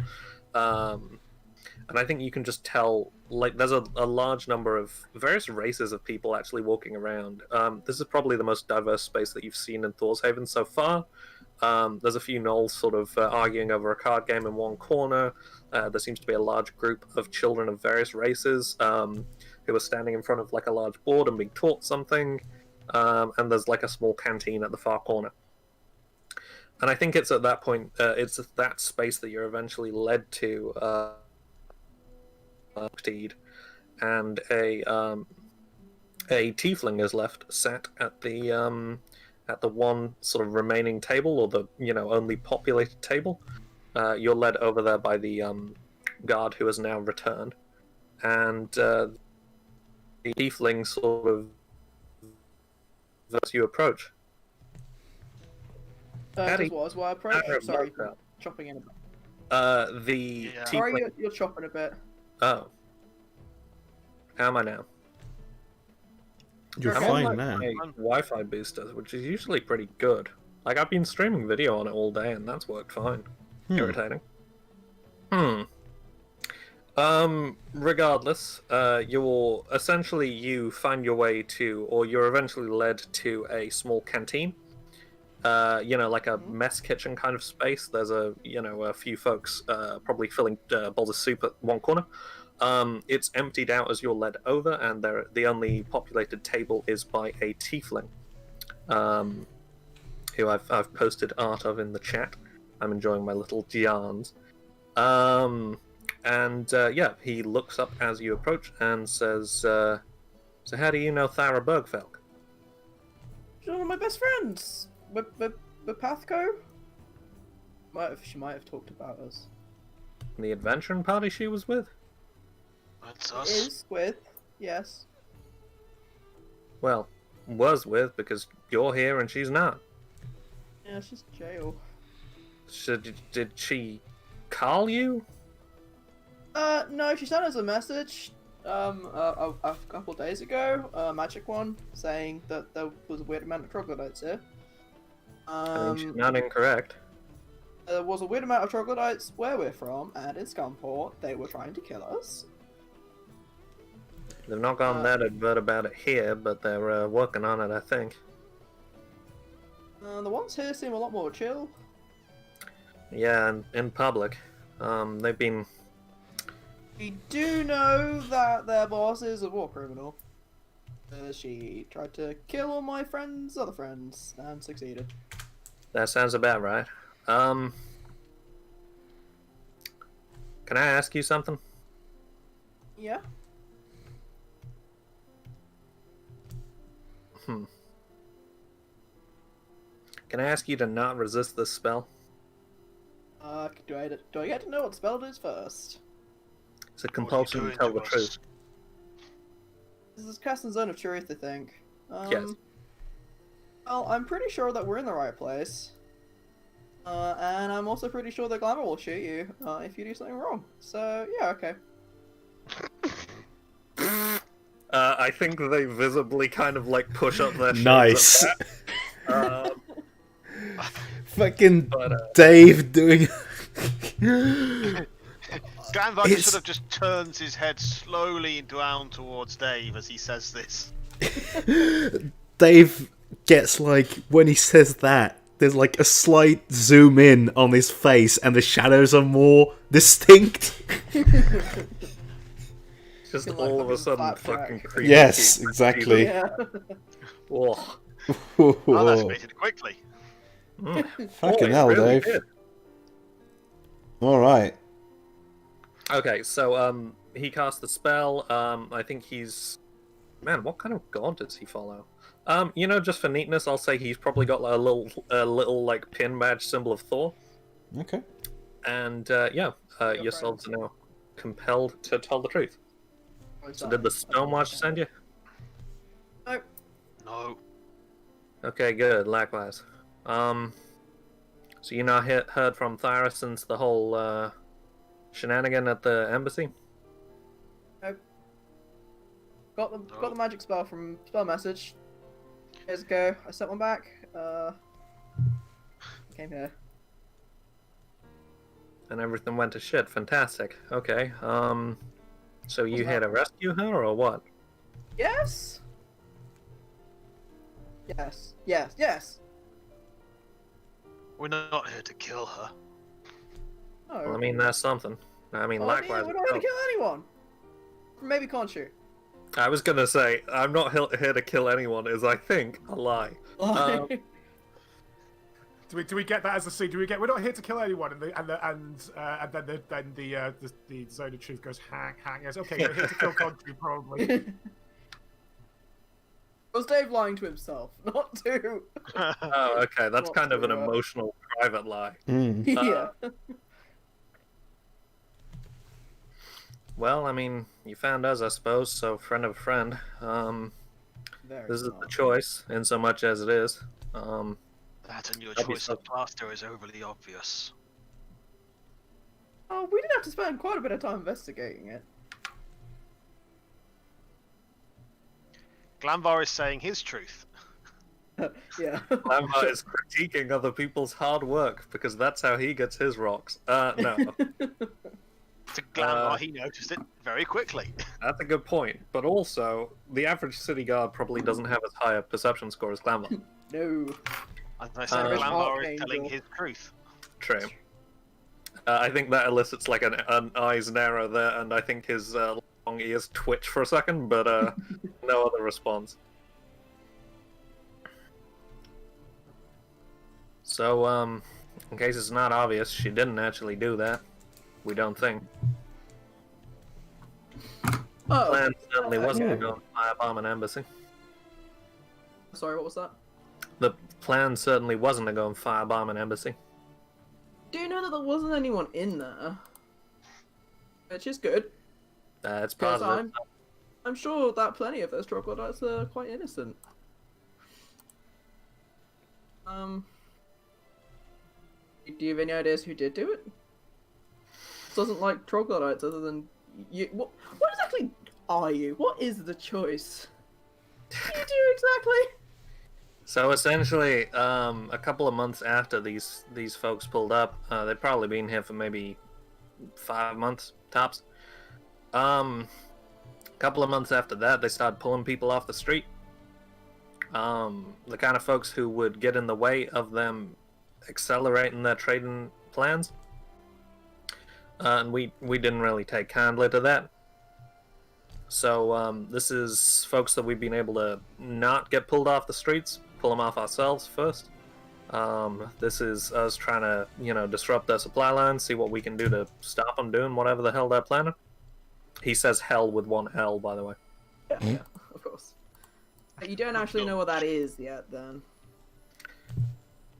And I think you can just tell, like, there's a large number of various races of people actually walking around. This is probably the most diverse space that you've seen in Thorshaven so far. There's a few gnolls sort of arguing over a card game in one corner. There seems to be a large group of children of various races who are standing in front of, like, a large board and being taught something. And there's, like, a small canteen at the far corner. And I think it's at that point, it's that space that you're eventually led to, and a tiefling is left sat at the one sort of remaining table, or the only populated table. You're led over there by the guard who has now returned, and the tiefling sort of as you approach. As I approach. Sorry, chopping in a bit. The Yeah. tiefling... Sorry, you're chopping a bit. Oh. How am I now? You're Okay. fine on now. a Wi-Fi booster, which is usually pretty good. Like, I've been streaming video on it all day, and that's worked fine. Irritating. Regardless, you find your way to, or you're eventually led to a small canteen. Like a mess kitchen kind of space. There's a few folks probably filling bowls of soup at one corner. It's emptied out as you're led over, and the only populated table is by a tiefling, who I've posted art of in the chat. I'm enjoying my little yarns. He looks up as you approach and says, "So how do you know Thyra Bergfelk?" She's one of my best friends. The PATHCO? She might have talked about us. The adventuring party she was with? That's It us. is with, yes. Well, was with because you're here and she's not. Yeah, she's jail. Did she call you? No, she sent us a message, a couple days ago, a magic one, saying that there was a weird amount of troglodytes here. I mean, she's not incorrect. There was a weird amount of troglodytes where we're from, and in Scumport, they were trying to kill us. They've not gone that advert about it here, but they're working on it, I think. The ones here seem a lot more chill. Yeah, and in public. They've been... We do know that their boss is a war criminal. She tried to kill all my friends' other friends, and succeeded. That sounds about right. Can I ask you something? Yeah? Can I ask you to not resist this spell? Do I get to know what spell it is first? It's a What are you compulsion to doing tell the us? truth. This is casting Zone of Truth, I think. Yes. Well, I'm pretty sure that we're in the right place. And I'm also pretty sure that Glamour will shoot you if you do something wrong. So, yeah, okay. I think they visibly kind of like push up their shoulders. Nice. Fucking But, Dave doing. Glanvar It's- sort of just turns his head slowly down towards Dave as he says this. Dave gets like, when he says that, there's like a slight zoom in on his face and the shadows are more distinct. just Like all of a fucking sudden flapjack. fucking creepy. Yes, exactly. Yeah. Oh. Oh, that escalated quickly. Fucking Boy, hell, really Dave. did. Alright. Okay, so he cast the spell. I think he's... Man, what kind of god does he follow? Just for neatness, I'll say he's probably got like, a little like pin badge symbol of Thor. Okay. And yourselves are now compelled to tell the truth. So did the Stonewatch send you? No. No. Okay, good. Likewise. So you not heard from Thyra since the whole shenanigan at the embassy? Got the magic spell from spell message. Years ago, I sent one back. Came here. And everything went to shit. Fantastic. Okay. So you What's here that? to rescue her or what? Yes. Yes. Yes. Yes. We're not here to kill her. No. Well, I mean, that's something. I mean, Well, likewise. we're not here to kill anyone. Maybe Conchu. I was gonna say, I'm not here to kill anyone, is I think a lie. Do we get that as a scene? Do we get? We're not here to kill anyone, and then the zone of truth goes hang. Yes, okay, we're here to kill country probably. Was Dave lying to himself, not to? Oh, okay, that's Not kind of an to, emotional, private lie. Yeah. Well, I mean, you found us, I suppose, so friend of a friend. Very This is smart. the choice, in so much as it is. That and your That'd be choice of something. plaster is overly obvious. Oh, we did have to spend quite a bit of time investigating it. Glanvar is saying his truth. Yeah. Lambert is critiquing other people's hard work, because that's how he gets his rocks. No. To Glanvar, he noticed it very quickly. That's a good point. But also, the average city guard probably doesn't have as high a perception score as Glamour. No. As I said, Uh, Glanvar is Archangel. telling his truth. True. I think that elicits like an eyes narrow there, and I think his long ears twitch for a second, but no other response. So, in case it's not obvious, she didn't actually do that. We don't think. Oh, Plan certainly wasn't to okay. go and firebomb an embassy. sorry, what was that? The plan certainly wasn't to go and firebomb an embassy. Do you know that there wasn't anyone in there? Which is good. It's Because positive. I'm sure that plenty of those troglodytes are quite innocent. Do you have any ideas who did do it? Doesn't like troglodytes other than you. What exactly are you? What is the choice? What do you do exactly? So essentially, a couple of months after these folks pulled up, they'd probably been here for maybe 5 months tops. A couple of months after that, they started pulling people off the street. The kind of folks who would get in the way of them accelerating their trading plans. And we didn't really take kindly to that. So this is folks that we've been able to not get pulled off the streets, pull them off ourselves first. This is us trying to, disrupt their supply lines, see what we can do to stop them doing whatever the hell they're planning. He says hell with one L, by the way. Yeah, of course. But you don't actually know what that is yet, then.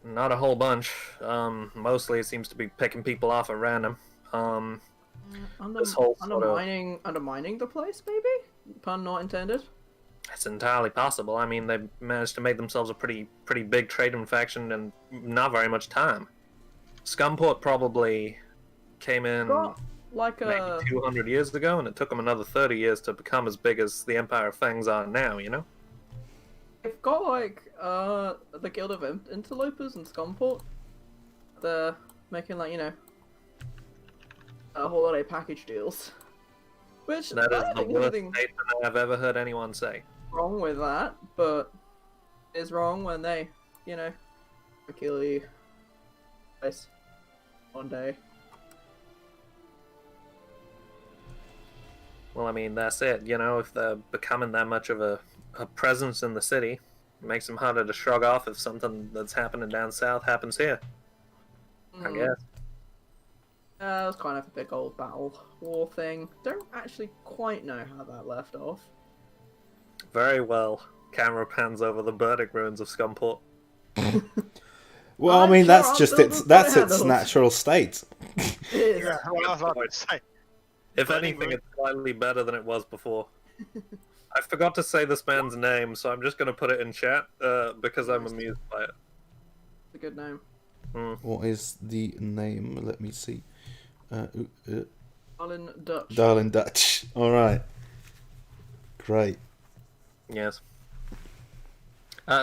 Not a whole bunch. Mostly it seems to be picking people off at random. This whole sort of... undermining the place, maybe? Pun not intended. It's entirely possible. I mean, they managed to make themselves a pretty big trading faction in not very much time. Scumport probably came in Like maybe 200 years ago, and it took them another 30 years to become as big as the Empire of Fangs are now, you know? They've got like the Guild of Interlopers and Scumport. They're making like, a whole lot of package deals. Which That is I the don't think worst anything statement I've ever heard anyone say. wrong with that, but it's wrong when they, kill you twice one day. Well, I mean, that's it. If they're becoming that much of a presence in the city, it makes them harder to shrug off if something that's happening down south happens here. I guess. It was kind of a big old battle war thing. Don't actually quite know how that left off. Very well. Camera pans over the burning ruins of Scumport. Well, I I'm mean, sure that's I'm just still its the that's its handles. natural state. It is. Yeah, well, that's what I'd say. If Burning anything, ruin. it's slightly better than it was before. I forgot to say this man's name, so I'm just going to put it in chat because I'm amused by it. It's a good name. What is the name? Let me see. Alan Dutch. Darling Dutch. All right. Great. Yes.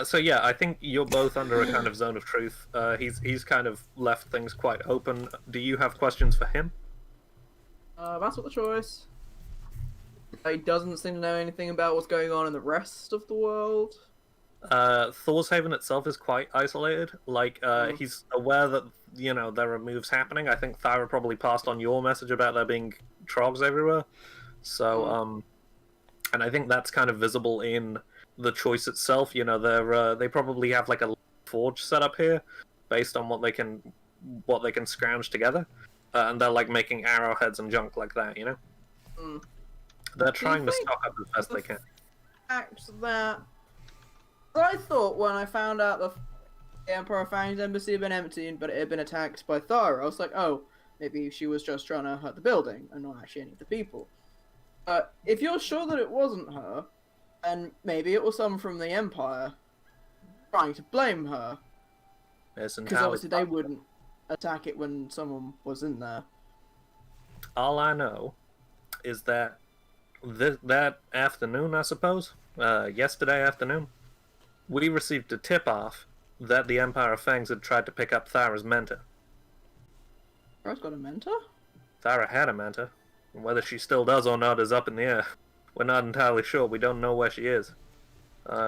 So yeah, I think you're both under a kind of zone of truth. He's kind of left things quite open. Do you have questions for him? That's what the choice. He doesn't seem to know anything about what's going on in the rest of the world. Thor's Haven itself is quite isolated. Like, he's aware that, there are moves happening. I think Thyra probably passed on your message about there being trogs everywhere. So, and I think that's kind of visible in the choice itself. They probably have like a forge set up here based on what they can scrounge together. And they're like making arrowheads and junk like that, They're trying to stock up as best they can. Fact that I thought when I found out the Emperor Fang's embassy had been emptied, but it had been attacked by Thyra, I was like, oh, maybe she was just trying to hurt the building and not actually any of the people. If you're sure that it wasn't her, then maybe it was someone from the Empire trying to blame her. It's Because entirely obviously they wouldn't attack it when someone was in there. All I know is that that afternoon, I suppose, yesterday afternoon, we received a tip-off that the Empire of Fangs had tried to pick up Thyra's mentor. Thyra's got a mentor? Thyra had a mentor. Whether she still does or not is up in the air. We're not entirely sure. We don't know where she is.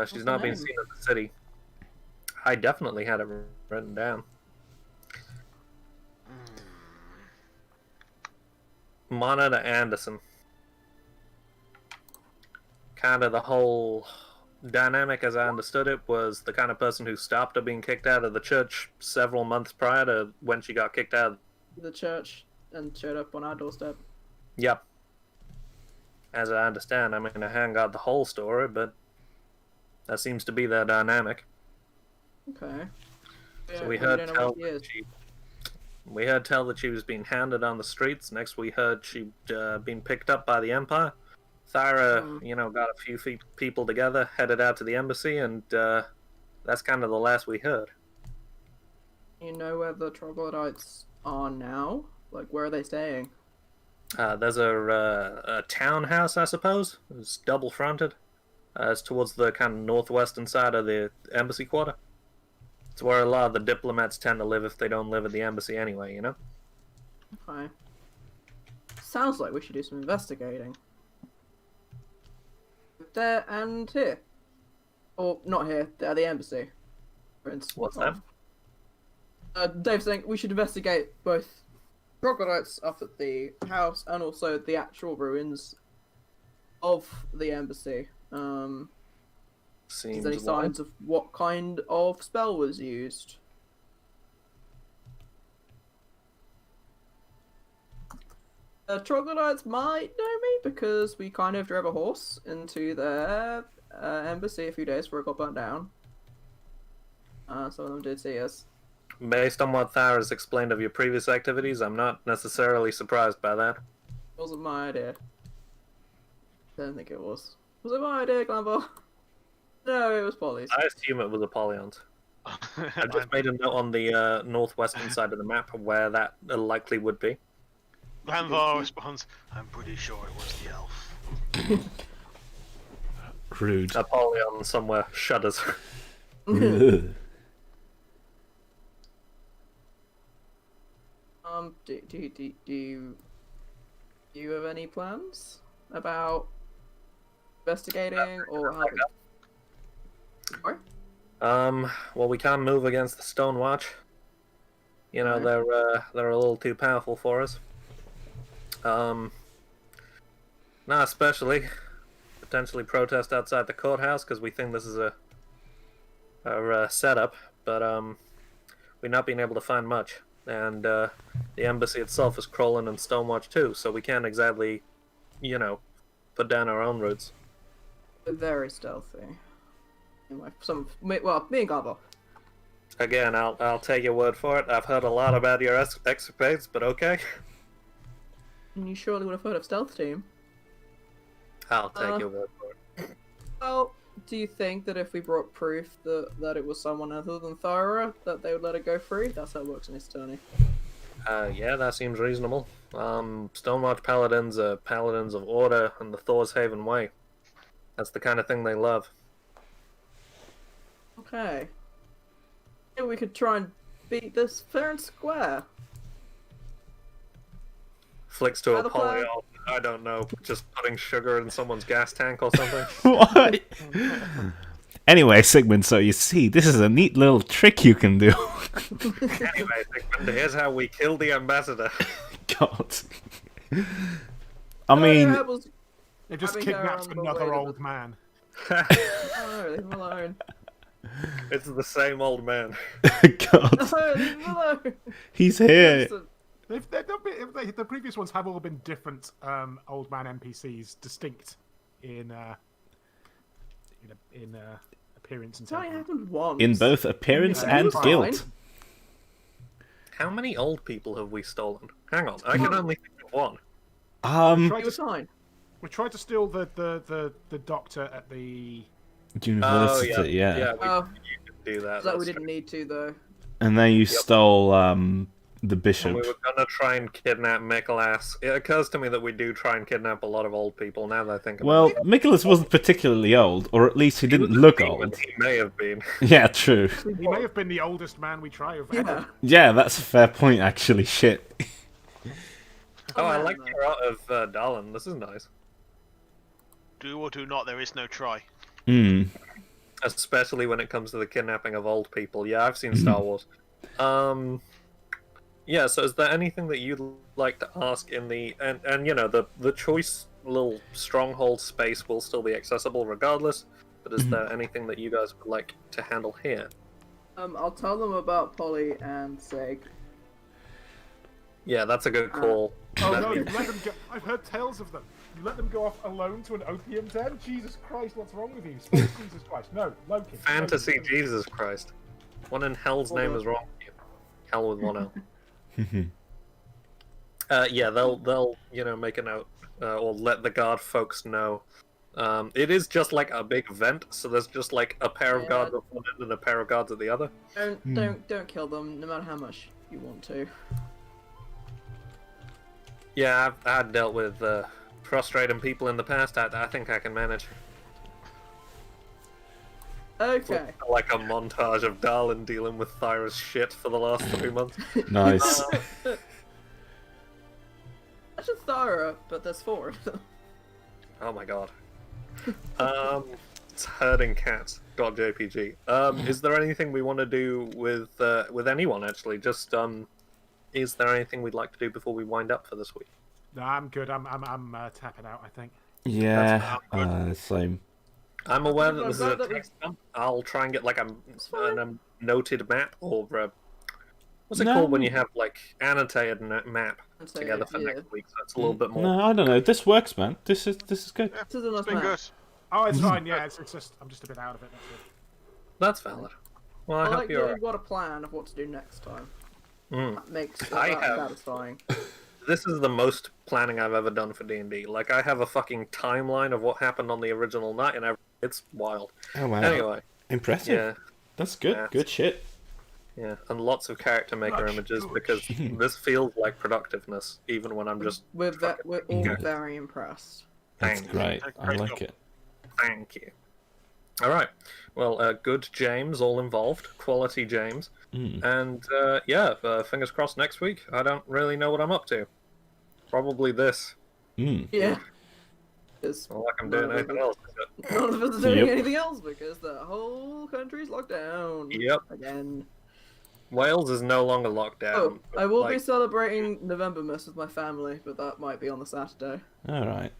She's not been seen in the city. I definitely had it written down. Monitor Anderson. Kind of the whole dynamic, as I understood it, was the kind of person who stopped her being kicked out of the church several months prior to when she got kicked out. The church and showed up on our doorstep. Yep. As I understand, I mean, I haven't got the whole story, but that seems to be their dynamic. Okay. So we Yeah, heard don't know tell what he is. We heard tell that she was being hounded on the streets. Next, we heard she'd been picked up by the Empire. Thyra, got a few people together, headed out to the embassy, and that's kind of the last we heard. You know where the troglodytes are now? Like, where are they staying? There's a townhouse, I suppose. It's double fronted. It's towards the kind of northwestern side of the embassy quarter. It's where a lot of the diplomats tend to live if they don't live at the embassy anyway, you know? Okay. Sounds like we should do some investigating. There and here. Or, not here, at the embassy. For instance. What's that? Dave's saying we should investigate both troglodytes up at the house and also the actual ruins of the embassy. Seems Is there any signs of what kind of spell was used? Troglodytes might know me because we kind of drove a horse into their embassy a few days before it got burnt down. Some of them did see us. Based on what Thyra has explained of your previous activities, I'm not necessarily surprised by that. It wasn't my idea. I don't think it was. Was it my idea, Glambo? No, it was Polly's. I assume it was Apollyon's. I just made a note on the northwestern side of the map where that likely would be. Glanvar responds, I'm pretty sure it was the elf. Rude. Apollyon somewhere shudders. Ugh. Do you have any plans about investigating or how? Sorry? Well, we can't move against the Stone Watch. You know, Right. they're a little too powerful for us. Not especially. Potentially protest outside the courthouse because we think this is a setup, but we've not been able to find much. And the embassy itself is crawling in Stonewatch too, so we can't exactly, put down our own roots. Very stealthy. Anyway, me and Garbo. Again, I'll take your word for it. I've heard a lot about your escapades, but okay. You surely would have heard of Stealth Team. I'll take your word for it. Well, do you think that if we brought proof that it was someone other than Thyra, that they would let it go free? That's how it works in this tourney. Yeah, that seems reasonable. Stonewatch Paladins are paladins of order and the Thor's Haven way. That's the kind of thing they love. Okay. Maybe we could try and beat this fair and square. Flicks to Another plan? Apollyon, I don't know, just putting sugar in someone's gas tank or something. What? Anyway, Sigmund, so you see, this is a neat little trick you can do. Anyway, Sigmund, here's how we kill the ambassador. God. I mean, It just Having her kidnaps on the another way to old man. Oh, leave him alone. It's the same old man. God, No, leave him alone. he's here. The previous ones have all been different old man NPCs, distinct in appearance and It's only temperament. happened once. In both appearance Yeah, he and was guilt. fine. How many old people have we stolen? Hang on, I can only think of one. He was fine. We tried to steal the doctor at the. University, yeah. Yeah, Oh, you can do that. that we that's didn't need to though. And then you stole the And bishop. we were gonna try and kidnap Nicholas. It occurs to me that we do try and kidnap a lot of old people now that I think about Well, it. Nicholas wasn't particularly old, or at least he didn't look old. He may have been. Yeah, true. He may have been the oldest man we try of Yeah. ever. Yeah, that's a fair point, actually. Shit. Oh, I man, like though. the art of Darlin. This is nice. Do or do not, there is no try. Hmm. Especially when it comes to the kidnapping of old people. Yeah, I've seen Star Wars. Yeah, so is there anything that you'd like to ask in the... And the choice little stronghold space will still be accessible regardless, but is there anything that you guys would like to handle here? I'll tell them about Polly and Seg. Yeah, that's a good call. Oh That'd no, be- you let them go. I've heard tales of them. You let them go off alone to an opium den? Jesus Christ, what's wrong with you? Jesus Christ. No, Loki. Fantasy Jesus Christ. What in hell's name is wrong with you? Hell with one L. Yeah, they'll make a note or let the guard folks know. It is just like a big vent, so there's just like a pair of Yeah. guards at one end and a pair of guards at the other. Don't kill them, no matter how much you want to. Yeah, I've dealt with frustrating people in the past. I think I can manage. Okay. Like a montage of Darlin dealing with Thyra's shit for the last 3 months. Nice. That's just Thyra, but there's 4 of them. Oh my god. It's herding cats. .jpg. Is there anything we want to do with anyone actually? Just is there anything we'd like to do before we wind up for this week? No, I'm good. I'm tapping out, I think. Yeah, same. I'm aware that this is a That we- text dump. I'll try and get like a noted map or what's it No. called when you have like annotated map I'd say, together for yeah. next week, so it's a little bit more. No, I don't know. This works, man. This is good. Yeah, This is a nice it's been map. good. Oh, it's fine. Yeah, it's just I'm just a bit out of it. That's it. That's valid. Well, I I hope like you're that alright. you've got a plan of what to do next time. Mm. That makes it I have- satisfying. This is the most planning I've ever done for D&D. Like, I have a fucking timeline of what happened on the original night, and it's wild. Oh wow. Anyway, Impressive. yeah, That's good. Yeah. Good shit. yeah, and lots of character maker Much images good because this feels like productiveness, even when I'm just We're all Yeah. very impressed. That's Thank great. I Great like job. it. Thank you. All right. Well, good James, all involved. Quality James. Mm. And fingers crossed next week. I don't really know what I'm up to. Probably this. Mm. Yeah. It's Not like I'm doing anything else. Is it? none of us are doing Yep. anything else because the whole country's locked down. Yep. Again. Wales is no longer locked down. Oh, I will be like- celebrating November Miss with my family, but that might be on the Saturday. All right.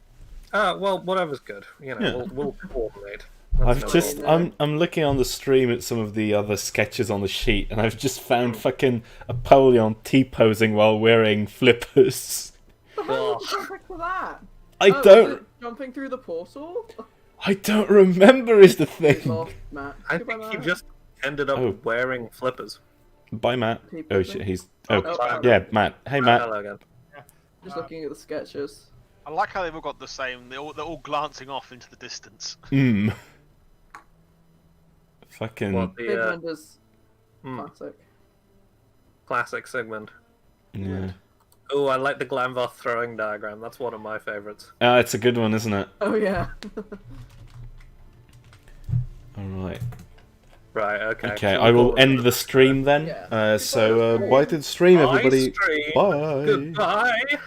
Well, whatever's good. You know, Yeah. we'll coordinate. I've no just problem. I'm looking on the stream at some of the other sketches on the sheet, and I've just found fucking Apollyon T-posing while wearing flippers. The hell Ugh. is the context for that? I Oh, don't. is it jumping through the portal? I don't remember is the He's thing. off, Matt. I Goodbye, think he Matt. just ended up Oh. wearing flippers. Bye, Matt. He Oh put shit, them? he's. Oh, Oh, yeah, Matt. Hey, Matt. Hello again. Just looking at the sketches. I like how they've all got the same. They're all glancing off into the distance. Hmm. Fucking. What the Figment is hmm, classic. classic Sigmund? Yeah. Oh, I like the Glanvoth throwing diagram. That's one of my favorites. It's a good one, isn't it? Oh yeah. All right. Right. Okay. Okay, so I will we'll- end the stream then. Yeah. So, bye to the stream, Bye, everybody. stream. Bye. Goodbye.